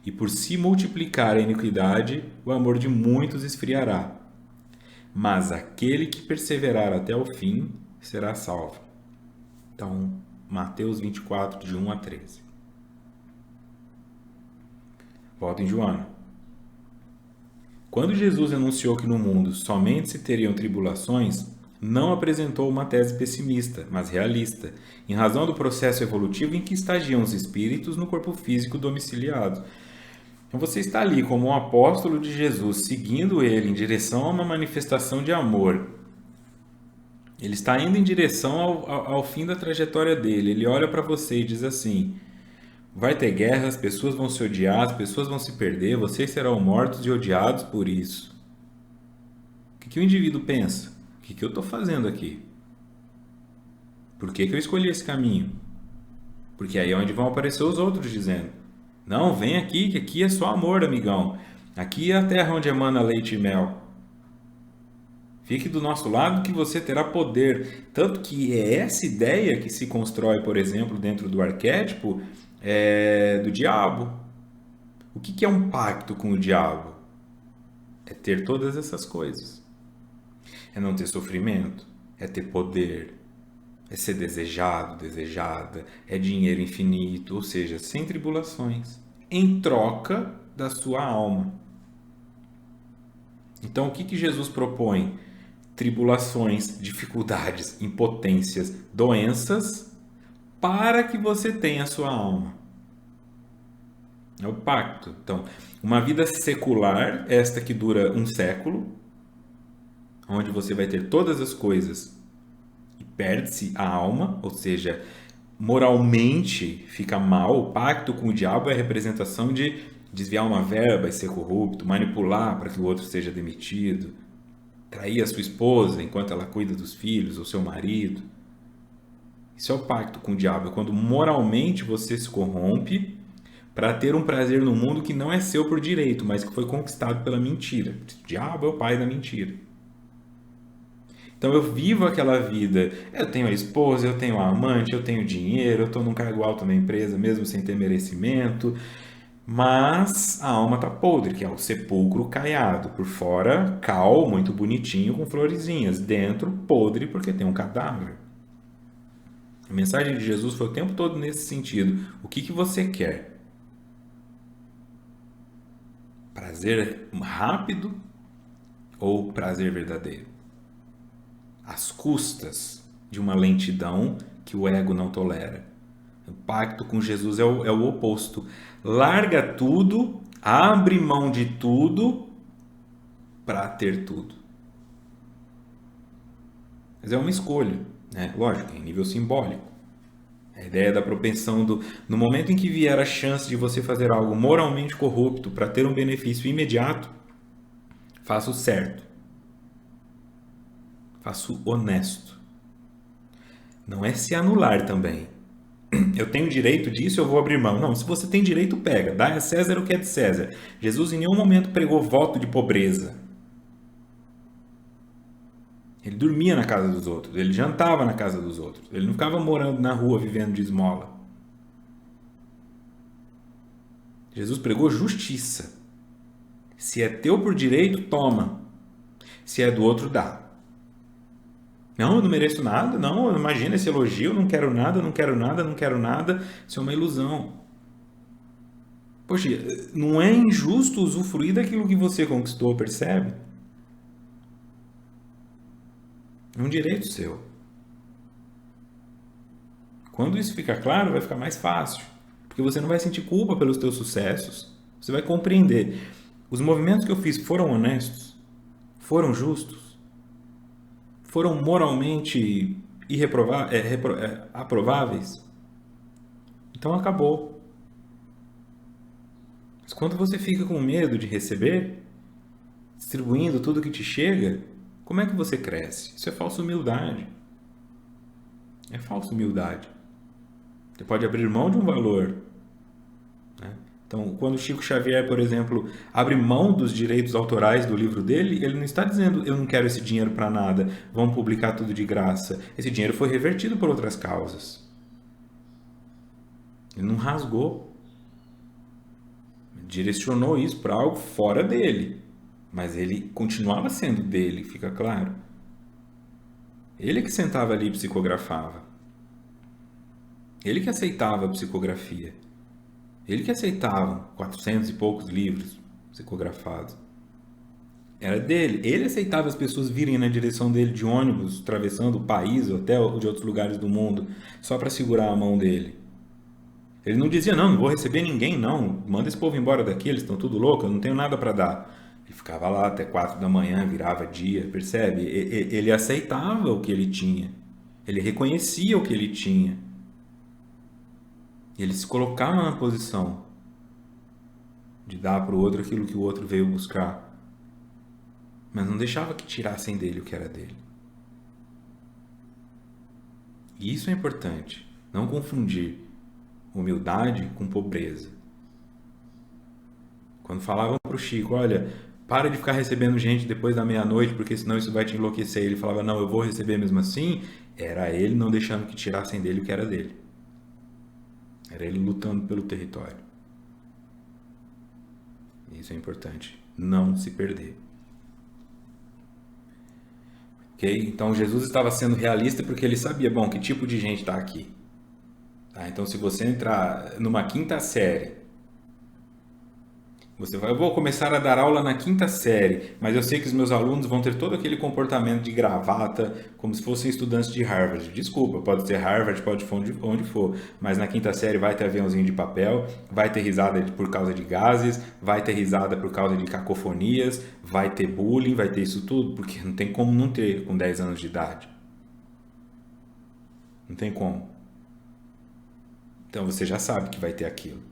Speaker 1: E por se multiplicar a iniquidade, o amor de muitos esfriará. Mas aquele que perseverar até o fim será salvo. Então, Mateus 24, de 1 a 13. Volta em Joana. Quando Jesus anunciou que no mundo somente se teriam tribulações, não apresentou uma tese pessimista, mas realista, em razão do processo evolutivo em que estagiam os espíritos no corpo físico domiciliado. Então você está ali como um apóstolo de Jesus, seguindo ele em direção a uma manifestação de amor. Ele está indo em direção ao fim da trajetória dele. Ele olha para você e diz assim: vai ter guerra, as pessoas vão se odiar, as pessoas vão se perder, vocês serão mortos e odiados por isso. que o indivíduo pensa? O que eu estou fazendo aqui? Por que eu escolhi esse caminho? Porque aí é onde vão aparecer os outros dizendo: não, vem aqui, que aqui é só amor, amigão. Aqui é a terra onde emana leite e mel. Fique do nosso lado que você terá poder. Tanto que é essa ideia que se constrói, por exemplo, dentro do arquétipo do diabo. O que é um pacto com o diabo? É ter todas essas coisas. É não ter sofrimento, é ter poder, é ser desejado, desejada, é dinheiro infinito, ou seja, sem tribulações, em troca da sua alma. Então, o que Jesus propõe? Tribulações, dificuldades, impotências, doenças, para que você tenha a sua alma. É o pacto. Então, uma vida secular, esta que dura um século, onde você vai ter todas as coisas e perde-se a alma, ou seja, moralmente fica mal. O pacto com o diabo é a representação de desviar uma verba e ser corrupto, manipular para que o outro seja demitido, trair a sua esposa enquanto ela cuida dos filhos, ou seu marido. Isso é o pacto com o diabo, é quando moralmente você se corrompe para ter um prazer no mundo que não é seu por direito, mas que foi conquistado pela mentira. O diabo é o pai da mentira. Então eu vivo aquela vida, eu tenho a esposa, eu tenho a amante, eu tenho dinheiro, eu estou num cargo alto na empresa mesmo sem ter merecimento, mas a alma está podre, que é o sepulcro caiado. Por fora, cal, muito bonitinho, com florezinhas. Dentro, podre, porque tem um cadáver. A mensagem de Jesus foi o tempo todo nesse sentido. O que você quer? Prazer rápido ou prazer verdadeiro? Às custas de uma lentidão que o ego não tolera. O pacto com Jesus é o oposto. Larga tudo, abre mão de tudo para ter tudo. Mas é uma escolha, né? Lógico, em nível simbólico. A ideia da propensão no momento em que vier a chance de você fazer algo moralmente corrupto para ter um benefício imediato, faça o certo. Faça o honesto. Não é se anular também. Eu tenho direito disso, eu vou abrir mão. Não, se você tem direito, pega. Dá a César o que é de César. Jesus em nenhum momento pregou voto de pobreza. Ele dormia na casa dos outros, ele jantava na casa dos outros, ele não ficava morando na rua vivendo de esmola. Jesus pregou justiça. Se é teu por direito, toma. Se é do outro, dá. Não, eu não mereço nada. Não, imagina esse elogio, não quero nada, não quero nada, não quero nada. Isso é uma ilusão. Poxa, não é injusto usufruir daquilo que você conquistou, percebe? É um direito seu. Quando isso fica claro, vai ficar mais fácil. Porque você não vai sentir culpa pelos teus sucessos. Você vai compreender. Os movimentos que eu fiz foram honestos? Foram justos? Foram moralmente aprováveis? Então acabou. Mas quando você fica com medo de receber, distribuindo tudo que te chega, como é que você cresce? Isso é falsa humildade. É falsa humildade. Você pode abrir mão de um valor, né? Então, quando Chico Xavier, por exemplo, abre mão dos direitos autorais do livro dele, ele não está dizendo eu não quero esse dinheiro para nada, vamos publicar tudo de graça. Esse dinheiro foi revertido por outras causas. Ele não rasgou. Direcionou isso para algo fora dele. Mas ele continuava sendo dele, fica claro. Ele que sentava ali e psicografava. Ele que aceitava a psicografia. Ele que aceitava 400 e poucos livros psicografados. Era dele. Ele aceitava as pessoas virem na direção dele de ônibus, atravessando o país ou até de outros lugares do mundo, só para segurar a mão dele. Ele não dizia, não vou receber ninguém, não. Manda esse povo embora daqui, eles estão tudo loucos, eu não tenho nada para dar. Ele ficava lá até 4 da manhã, virava dia, percebe? Ele aceitava o que ele tinha. Ele reconhecia o que ele tinha. Ele se colocava na posição de dar para o outro aquilo que o outro veio buscar. mas não deixava que tirassem dele o que era dele. E isso é importante, não confundir humildade com pobreza. Quando falavam para o Chico, olha, para de ficar recebendo gente depois da meia-noite, porque senão isso vai te enlouquecer. Ele falava, não, eu vou receber mesmo assim. Era ele não deixando que tirassem dele o que era dele. Era ele lutando pelo território. Isso é importante. Não se perder. Ok? Então Jesus estava sendo realista porque ele sabia, bom, que tipo de gente está aqui. Tá? Então se você entrar numa quinta série, você vai, eu vou começar a dar aula na quinta série, mas eu sei que os meus alunos vão ter todo aquele comportamento de gravata, como se fossem estudantes de Harvard. Desculpa, pode ser Harvard, pode ser onde for, mas na quinta série vai ter aviãozinho de papel, vai ter risada por causa de gases, vai ter risada por causa de cacofonias, vai ter bullying, vai ter isso tudo, porque não tem como não ter com 10 anos de idade. Não tem como. Então você já sabe que vai ter aquilo.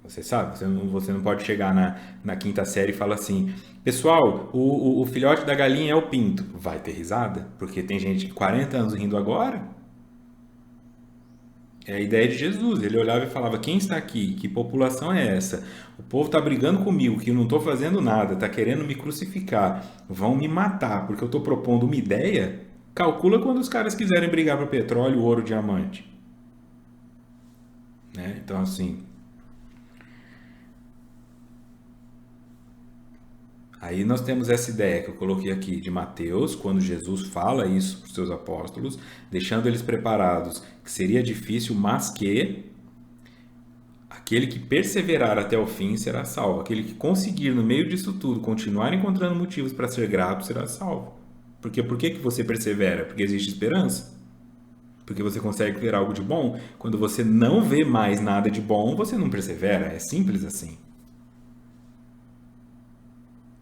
Speaker 1: Você sabe, você não pode chegar na quinta série e falar assim, pessoal, o filhote da galinha é o pinto. Vai ter risada? Porque tem gente de 40 anos rindo agora. É a ideia de Jesus. Ele olhava e falava, quem está aqui? Que população é essa? O povo está brigando comigo, que eu não estou fazendo nada, está querendo me crucificar, vão me matar, porque eu estou propondo uma ideia. Calcula quando os caras quiserem brigar para petróleo, ouro, diamante. Né? Então, assim, aí nós temos essa ideia que eu coloquei aqui de Mateus, quando Jesus fala isso para os seus apóstolos, deixando eles preparados que seria difícil, mas que aquele que perseverar até o fim será salvo. Aquele que conseguir, no meio disso tudo, continuar encontrando motivos para ser grato será salvo. Porque por que você persevera? Porque existe esperança. Porque você consegue ver algo de bom. Quando você não vê mais nada de bom, você não persevera. É simples assim.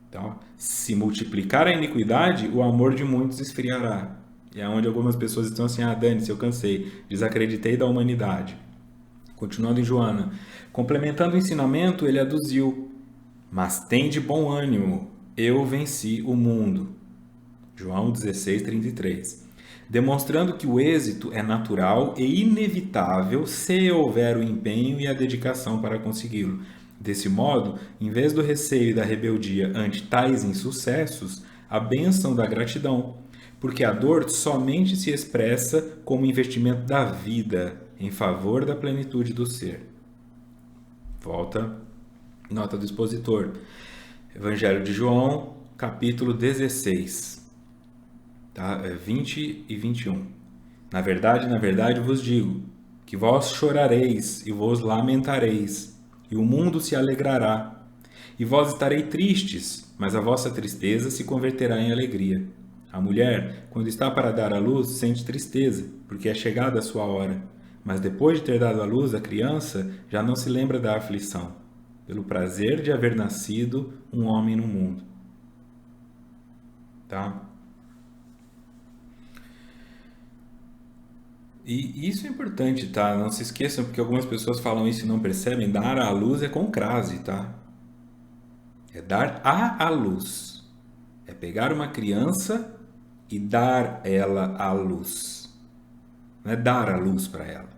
Speaker 1: Então, se multiplicar a iniquidade, o amor de muitos esfriará. E é onde algumas pessoas estão assim, dane-se, eu cansei, desacreditei da humanidade. Continuando em Joana, complementando o ensinamento, ele aduziu, mas tem de bom ânimo, eu venci o mundo. João 16:33. Demonstrando que o êxito é natural e inevitável se houver o empenho e a dedicação para consegui-lo. Desse modo, em vez do receio e da rebeldia ante tais insucessos, a bênção da gratidão, porque a dor somente se expressa como investimento da vida em favor da plenitude do ser. Volta, nota do expositor. Evangelho de João, capítulo 16, tá? 20 e 21. Na verdade vos digo, que vós chorareis e vos lamentareis, e o mundo se alegrará. E vós estareis tristes, mas a vossa tristeza se converterá em alegria. A mulher, quando está para dar à luz, sente tristeza, porque é chegada a sua hora. Mas depois de ter dado à luz a criança, já não se lembra da aflição, pelo prazer de haver nascido um homem no mundo. Tá? E isso é importante, tá? Não se esqueçam, porque algumas pessoas falam isso e não percebem. Dar à luz é com crase, tá? É dar à luz. É pegar uma criança e dar ela à luz. Não é dar a luz para ela.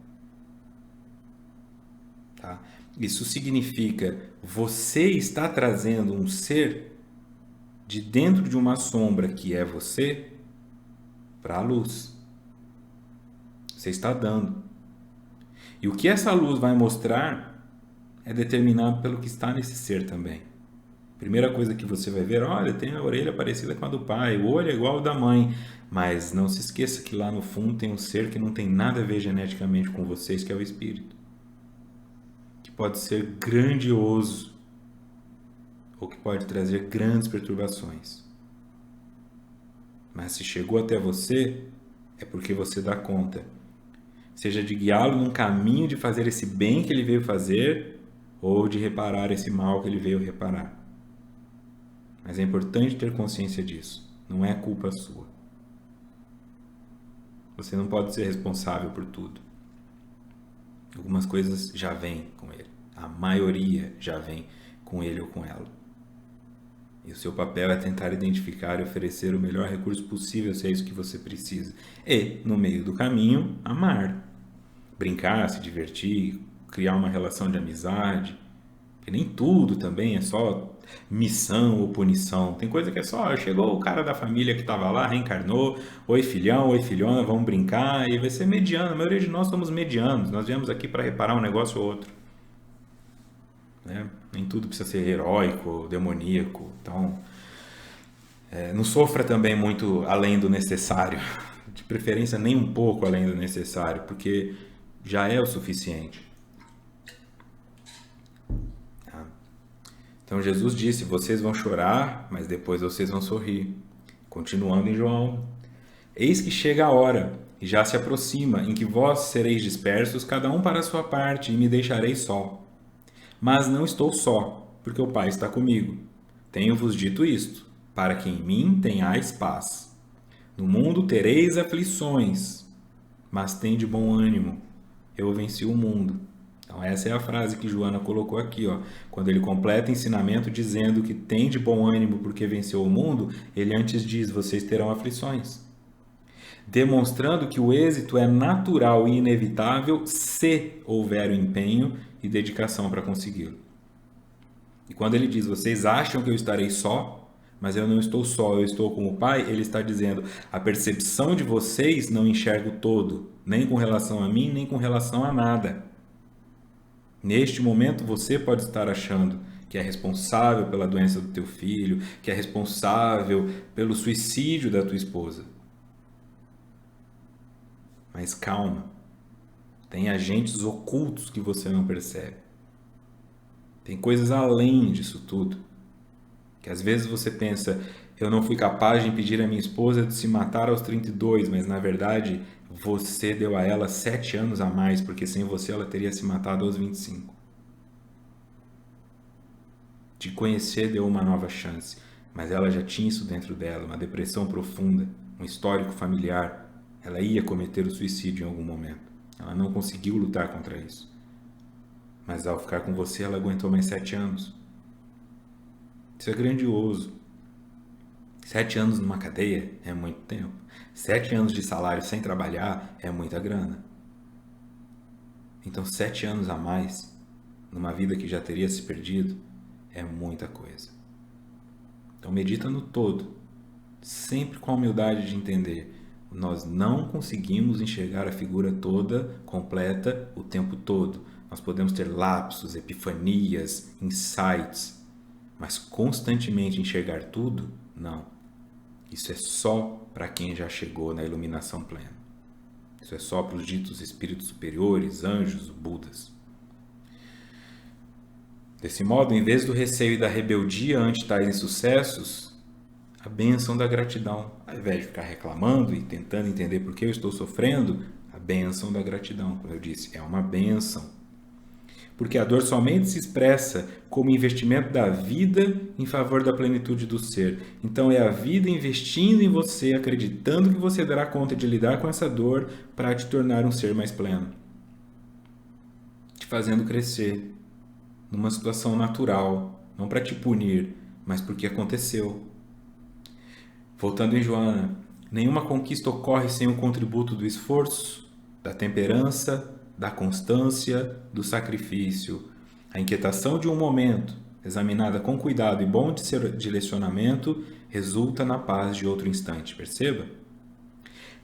Speaker 1: Tá? Isso significa você está trazendo um ser de dentro de uma sombra que é você para a luz. Você está dando. E o que essa luz vai mostrar é determinado pelo que está nesse ser também. Primeira coisa que você vai ver, olha, tem a orelha parecida com a do pai, o olho é igual ao da mãe, mas não se esqueça que lá no fundo tem um ser que não tem nada a ver geneticamente com vocês, que é o espírito. Que pode ser grandioso ou que pode trazer grandes perturbações. Mas se chegou até você, é porque você dá conta. Seja de guiá-lo num caminho de fazer esse bem que ele veio fazer, ou de reparar esse mal que ele veio reparar. Mas é importante ter consciência disso. Não é culpa sua. Você não pode ser responsável por tudo. Algumas coisas já vêm com ele. A maioria já vem com ele ou com ela. E o seu papel é tentar identificar e oferecer o melhor recurso possível se é isso que você precisa. E, no meio do caminho, amar. Brincar, se divertir, criar uma relação de amizade. Porque nem tudo também é só missão ou punição. Tem coisa que é só, chegou o cara da família que estava lá, reencarnou, oi filhão, oi filhona, vamos brincar, e vai ser mediano. A maioria de nós somos medianos, nós viemos aqui para reparar um negócio ou outro. Né? Nem tudo precisa ser heróico, demoníaco. Então, não sofra também muito além do necessário. De preferência, nem um pouco além do necessário, porque já é o suficiente. Tá? Então, Jesus disse: vocês vão chorar, mas depois vocês vão sorrir. Continuando em João: eis que chega a hora, e já se aproxima, em que vós sereis dispersos, cada um para a sua parte, e me deixareis só. Mas não estou só, porque o Pai está comigo. Tenho-vos dito isto, para que em mim tenhais paz. No mundo tereis aflições, mas tende bom ânimo. Eu venci o mundo. Então essa é a frase que Joana colocou aqui, ó. Quando ele completa o ensinamento dizendo que tem de bom ânimo porque venceu o mundo, ele antes diz: vocês terão aflições. Demonstrando que o êxito é natural e inevitável se houver o empenho e dedicação para consegui-lo. E quando ele diz: vocês acham que eu estarei só, mas eu não estou só, eu estou com o Pai, ele está dizendo: a percepção de vocês não enxerga o todo, nem com relação a mim, nem com relação a nada. Neste momento você pode estar achando que é responsável pela doença do teu filho, que é responsável pelo suicídio da tua esposa. Mas calma, tem agentes ocultos que você não percebe. Tem coisas além disso tudo. Que às vezes você pensa: eu não fui capaz de impedir a minha esposa de se matar aos 32, mas na verdade você deu a ela 7 anos a mais, porque sem você ela teria se matado aos 25. Te conhecer deu uma nova chance, mas ela já tinha isso dentro dela, uma depressão profunda, um histórico familiar. Ela ia cometer o suicídio em algum momento. Ela não conseguiu lutar contra isso. Mas ao ficar com você, ela aguentou mais 7 anos. Isso é grandioso. 7 anos numa cadeia é muito tempo. 7 anos de salário sem trabalhar é muita grana. Então 7 anos a mais, numa vida que já teria se perdido, é muita coisa. Então medita no todo, sempre com a humildade de entender: nós não conseguimos enxergar a figura toda, completa, o tempo todo. Nós podemos ter lapsos, epifanias, insights, mas constantemente enxergar tudo? Não. Isso é só para quem já chegou na iluminação plena. Isso é só para os ditos espíritos superiores, anjos, budas. Desse modo, em vez do receio e da rebeldia ante tais insucessos, a bênção da gratidão. Ao invés de ficar reclamando e tentando entender por que eu estou sofrendo, a bênção da gratidão, como eu disse, é uma bênção. Porque a dor somente se expressa como investimento da vida em favor da plenitude do ser. Então é a vida investindo em você, acreditando que você dará conta de lidar com essa dor para te tornar um ser mais pleno. Te fazendo crescer numa situação natural, não para te punir, mas porque aconteceu. Voltando em Joana: nenhuma conquista ocorre sem o contributo do esforço, da temperança, da constância, do sacrifício. A inquietação de um momento, examinada com cuidado e bom direcionamento, resulta na paz de outro instante. Perceba?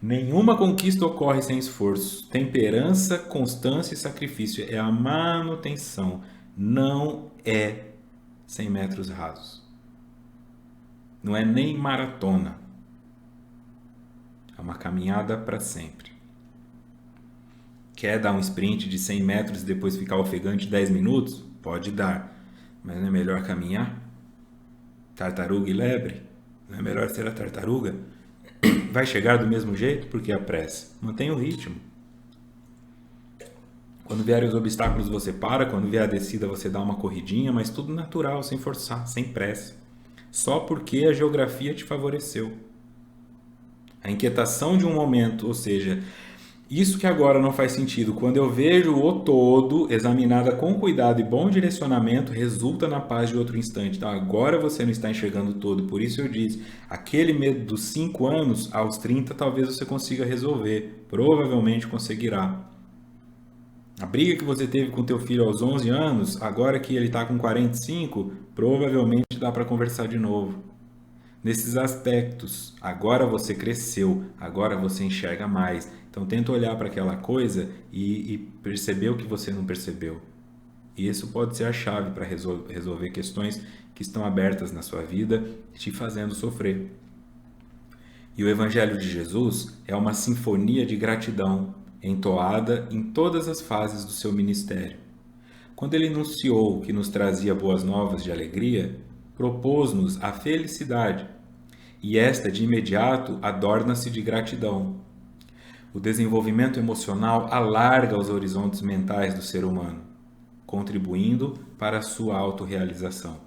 Speaker 1: Nenhuma conquista ocorre sem esforço. Temperança, constância e sacrifício é a manutenção. Não é 100 metros rasos. Não é nem maratona. É uma caminhada para sempre. Quer dar um sprint de 100 metros e depois ficar ofegante 10 minutos? Pode dar. Mas não é melhor caminhar? Tartaruga e lebre? Não é melhor ser a tartaruga? Vai chegar do mesmo jeito? Porque a pressa. Mantenha o ritmo. Quando vierem os obstáculos você para, quando vier a descida você dá uma corridinha, mas tudo natural, sem forçar, sem pressa. Só porque a geografia te favoreceu. A inquietação de um momento, ou seja, Isso que agora não faz sentido. Quando eu vejo o todo, examinada com cuidado e bom direcionamento, resulta na paz de outro instante. Então, agora você não está enxergando o todo. Por isso eu disse, aquele medo dos 5 anos, aos 30, talvez você consiga resolver. Provavelmente conseguirá. A briga que você teve com teu filho aos 11 anos, agora que ele está com 45, provavelmente dá para conversar de novo. Nesses aspectos, agora você cresceu, agora você enxerga mais. Então tenta olhar para aquela coisa e perceber o que você não percebeu. E isso pode ser a chave para resolver questões que estão abertas na sua vida, te fazendo sofrer. E o Evangelho de Jesus é uma sinfonia de gratidão, entoada em todas as fases do seu ministério. Quando ele anunciou que nos trazia boas novas de alegria, propôs-nos a felicidade, e esta de imediato adorna-se de gratidão. O desenvolvimento emocional alarga os horizontes mentais do ser humano, contribuindo para a sua autorrealização.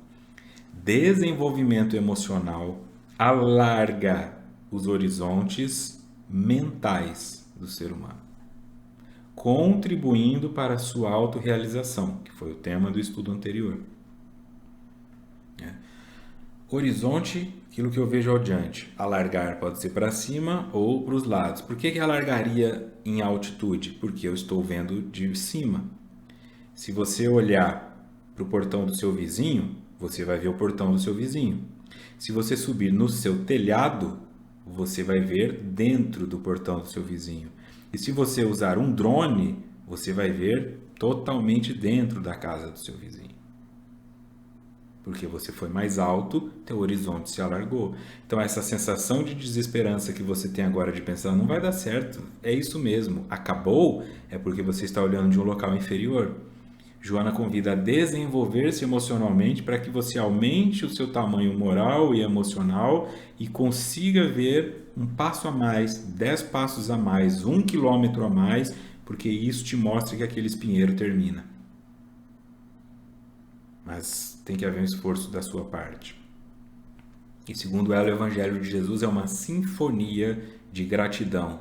Speaker 1: Desenvolvimento emocional alarga os horizontes mentais do ser humano, contribuindo para a sua autorrealização, que foi o tema do estudo anterior. Horizonte, aquilo que eu vejo adiante. Alargar pode ser para cima ou para os lados. Por que alargaria em altitude? Porque eu estou vendo de cima. Se você olhar para o portão do seu vizinho, você vai ver o portão do seu vizinho. Se você subir no seu telhado, você vai ver dentro do portão do seu vizinho. E se você usar um drone, você vai ver totalmente dentro da casa do seu vizinho. Porque você foi mais alto, teu horizonte se alargou. Então essa sensação de desesperança que você tem agora de pensar não vai dar certo, é isso mesmo, acabou, é porque você está olhando de um local inferior. Joana convida a desenvolver-se emocionalmente para que você aumente o seu tamanho moral e emocional e consiga ver um passo a mais, 10 passos a mais, 1 quilômetro a mais, porque isso te mostra que aquele espinheiro termina. Mas tem que haver um esforço da sua parte. E segundo ela, o Evangelho de Jesus é uma sinfonia de gratidão,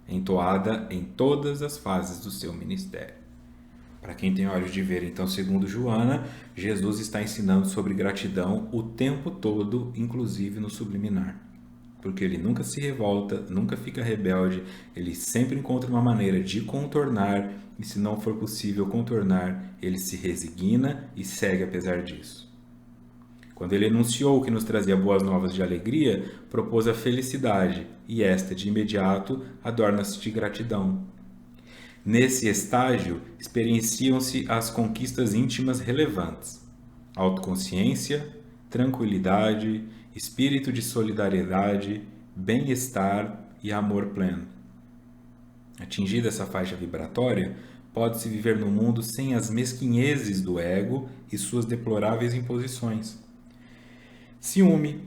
Speaker 1: entoada em todas as fases do seu ministério. Para quem tem olhos de ver, então, segundo Joana, Jesus está ensinando sobre gratidão o tempo todo, inclusive no subliminar. Porque ele nunca se revolta, nunca fica rebelde, ele sempre encontra uma maneira de contornar, e se não for possível contornar, ele se resigna e segue apesar disso. Quando ele anunciou que nos trazia boas novas de alegria, propôs a felicidade, e esta, de imediato, adorna-se de gratidão. Nesse estágio, experienciam-se as conquistas íntimas relevantes: autoconsciência, tranquilidade, espírito de solidariedade, bem-estar e amor pleno. Atingida essa faixa vibratória, pode-se viver no mundo sem as mesquinhezes do ego e suas deploráveis imposições. Ciúme,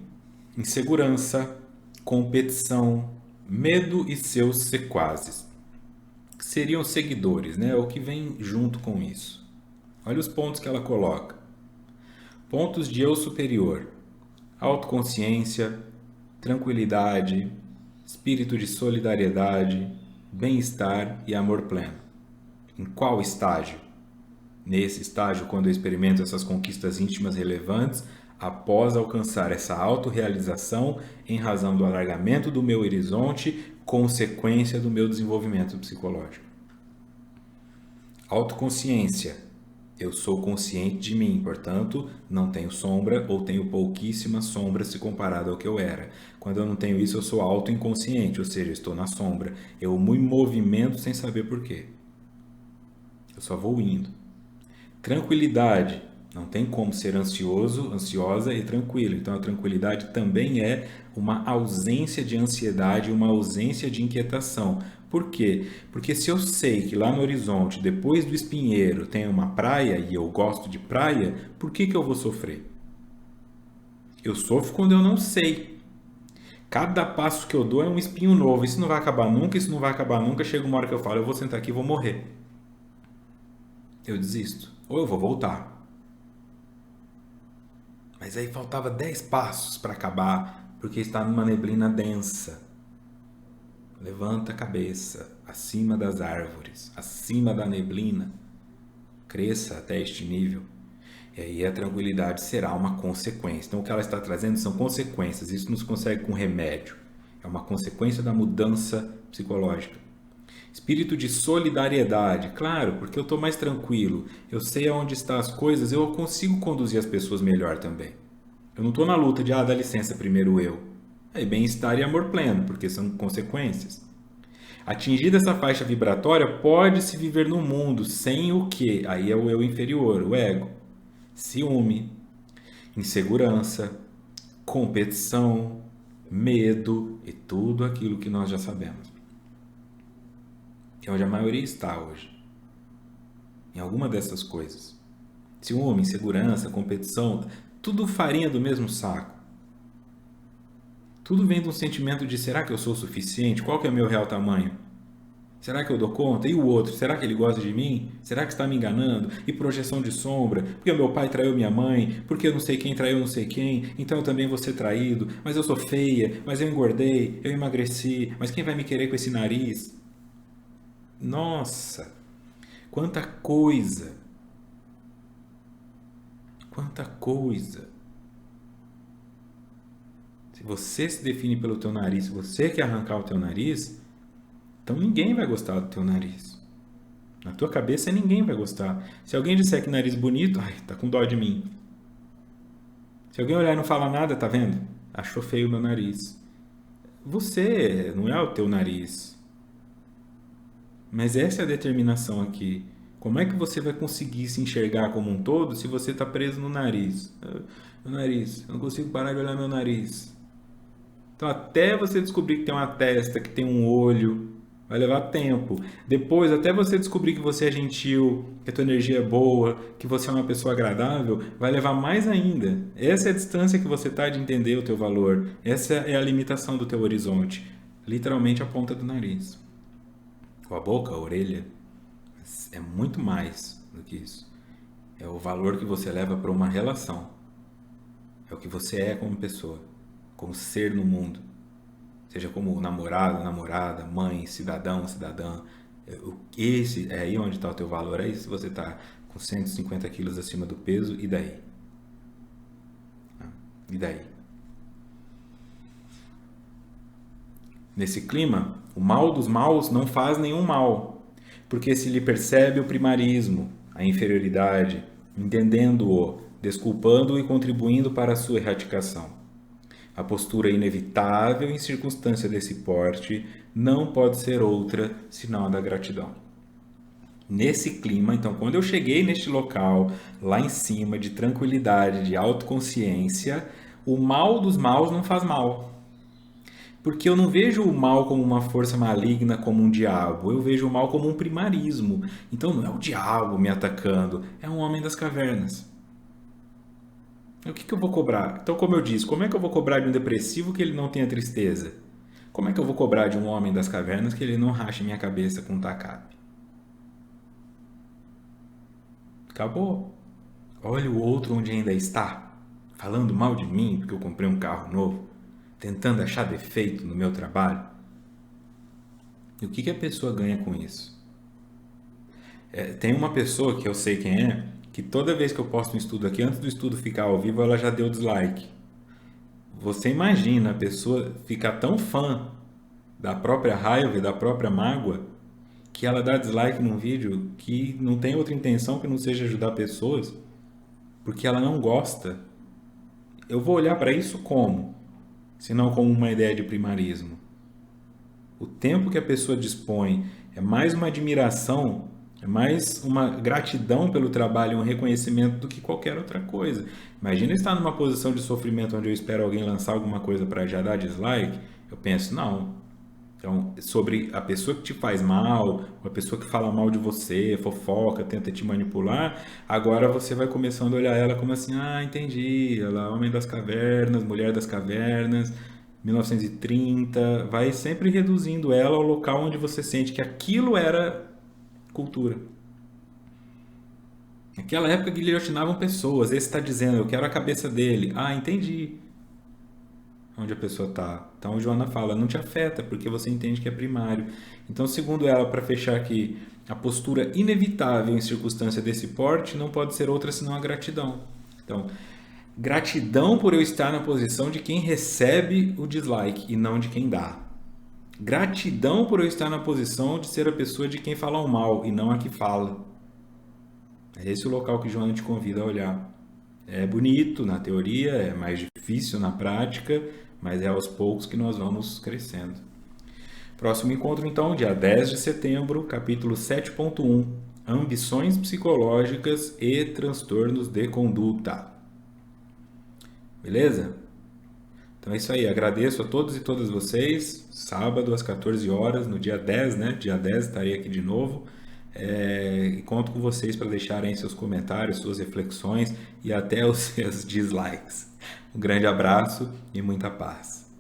Speaker 1: insegurança, competição, medo e seus sequazes. Seriam seguidores, né? O que vem junto com isso. Olha os pontos que ela coloca. Pontos de eu superior: autoconsciência, tranquilidade, espírito de solidariedade, bem-estar e amor pleno. Em qual estágio? Nesse estágio, quando eu experimento essas conquistas íntimas relevantes, após alcançar essa autorrealização em razão do alargamento do meu horizonte, consequência do meu desenvolvimento psicológico. Autoconsciência. Eu sou consciente de mim, portanto, não tenho sombra ou tenho pouquíssima sombra se comparado ao que eu era. Quando eu não tenho isso, eu sou autoinconsciente, ou seja, eu estou na sombra. Eu me movimento sem saber porquê. Eu só vou indo. Tranquilidade. Não tem como ser ansioso, ansiosa e tranquilo. Então, a tranquilidade também é uma ausência de ansiedade, uma ausência de inquietação. Por quê? Porque se eu sei que lá no horizonte, depois do espinheiro, tem uma praia e eu gosto de praia, por que eu vou sofrer? Eu sofro quando eu não sei. Cada passo que eu dou é um espinho novo. Isso não vai acabar nunca, isso não vai acabar nunca. Chega uma hora que eu falo, eu vou sentar aqui e vou morrer. Eu desisto. Ou eu vou voltar. Mas aí faltava 10 passos para acabar, porque está numa neblina densa. Levanta a cabeça, acima das árvores, acima da neblina. Cresça até este nível. E aí a tranquilidade será uma consequência. Então o que ela está trazendo são consequências. Isso não se consegue com remédio. É uma consequência da mudança psicológica. Espírito de solidariedade, claro, porque eu estou mais tranquilo, eu sei aonde estão as coisas, eu consigo conduzir as pessoas melhor também. Eu não estou na luta de, dá licença, primeiro eu. É bem-estar e amor pleno, porque são consequências. Atingida essa faixa vibratória, pode-se viver no mundo sem o que? Aí é o eu inferior, o ego. Ciúme, insegurança, competição, medo e tudo aquilo que nós já sabemos. Que é onde a maioria está hoje. Em alguma dessas coisas. Ciúme, insegurança, competição, tudo farinha do mesmo saco. Tudo vem de um sentimento de será que eu sou o suficiente? Qual que é o meu real tamanho? Será que eu dou conta? E o outro? Será que ele gosta de mim? Será que está me enganando? E projeção de sombra? Porque o meu pai traiu minha mãe? Porque eu não sei quem traiu não sei quem? Então eu também vou ser traído? Mas eu sou feia? Mas eu engordei? Eu emagreci? Mas quem vai me querer com esse nariz? Nossa! Quanta coisa! Quanta coisa! Se você se define pelo teu nariz, se você quer arrancar o teu nariz, então ninguém vai gostar do teu nariz. Na tua cabeça ninguém vai gostar. Se alguém disser que nariz bonito, ai, tá com dó de mim. Se alguém olhar e não falar nada, tá vendo? Achou feio o meu nariz. Você não é o teu nariz. Mas essa é a determinação aqui. Como é que você vai conseguir se enxergar como um todo se você está preso no nariz? Meu nariz, eu não consigo parar de olhar meu nariz. Então, até você descobrir que tem uma testa, que tem um olho, vai levar tempo. Depois, até você descobrir que você é gentil, que a tua energia é boa, que você é uma pessoa agradável, vai levar mais ainda. Essa é a distância que você está de entender o teu valor. Essa é a limitação do teu horizonte. Literalmente a ponta do nariz. Com a boca, a orelha, é muito mais do que isso. É o valor que você leva para uma relação. É o que você é como pessoa, como ser no mundo. Seja como namorado, namorada, mãe, cidadão, cidadã. Esse é aí onde está o teu valor. Aí se você está com 150 quilos acima do peso, e daí? E daí? Nesse clima, o mal dos maus não faz nenhum mal, porque se lhe percebe o primarismo, a inferioridade, entendendo-o, desculpando-o e contribuindo para a sua erradicação. A postura inevitável em circunstância desse porte não pode ser outra senão a da gratidão. Nesse clima, então, quando eu cheguei neste local, lá em cima, de tranquilidade, de autoconsciência, o mal dos maus não faz mal. Porque eu não vejo o mal como uma força maligna, como um diabo. Eu vejo o mal como um primarismo. Então não é o diabo me atacando, é um homem das cavernas. O que eu vou cobrar? Então, como eu disse, como é que eu vou cobrar de um depressivo que ele não tenha tristeza? Como é que eu vou cobrar de um homem das cavernas que ele não rache minha cabeça com um tacape? Acabou. Olha o outro onde ainda está, falando mal de mim porque eu comprei um carro novo, tentando achar defeito no meu trabalho. E o que a pessoa ganha com isso? Tem uma pessoa que eu sei quem é, que toda vez que eu posto um estudo aqui, antes do estudo ficar ao vivo, ela já deu dislike. Você imagina a pessoa ficar tão fã da própria raiva e da própria mágoa que ela dá dislike num vídeo que não tem outra intenção que não seja ajudar pessoas, porque ela não gosta. Eu vou olhar para isso como? Se não como uma ideia de primarismo. O tempo que a pessoa dispõe é mais uma admiração, é mais uma gratidão pelo trabalho, um reconhecimento do que qualquer outra coisa. Imagina estar numa posição de sofrimento onde eu espero alguém lançar alguma coisa para já dar dislike. Eu penso, não. Então, sobre a pessoa que te faz mal, a pessoa que fala mal de você, fofoca, tenta te manipular, agora você vai começando a olhar ela como assim, entendi, ela é homem das cavernas, mulher das cavernas, 1930, vai sempre reduzindo ela ao local onde você sente que aquilo era cultura. Naquela época guilhotinavam pessoas, esse está dizendo, eu quero a cabeça dele. Entendi onde a pessoa está. Então, Joana fala, não te afeta, porque você entende que é primário. Então, segundo ela, para fechar aqui, a postura inevitável em circunstância desse porte não pode ser outra senão a gratidão. Então, gratidão por eu estar na posição de quem recebe o dislike e não de quem dá. Gratidão por eu estar na posição de ser a pessoa de quem fala o mal e não a que fala. É esse o local que Joana te convida a olhar. É bonito na teoria, é mais difícil na prática, mas é aos poucos que nós vamos crescendo. Próximo encontro, então, dia 10 de setembro, capítulo 7.1, Ambições psicológicas e transtornos de conduta. Beleza? Então é isso aí, agradeço a todos e todas vocês. Sábado às 14 horas, no dia 10, né? Dia 10 estarei aqui de novo. E conto com vocês para deixarem seus comentários, suas reflexões e até os seus dislikes. Um grande abraço e muita paz.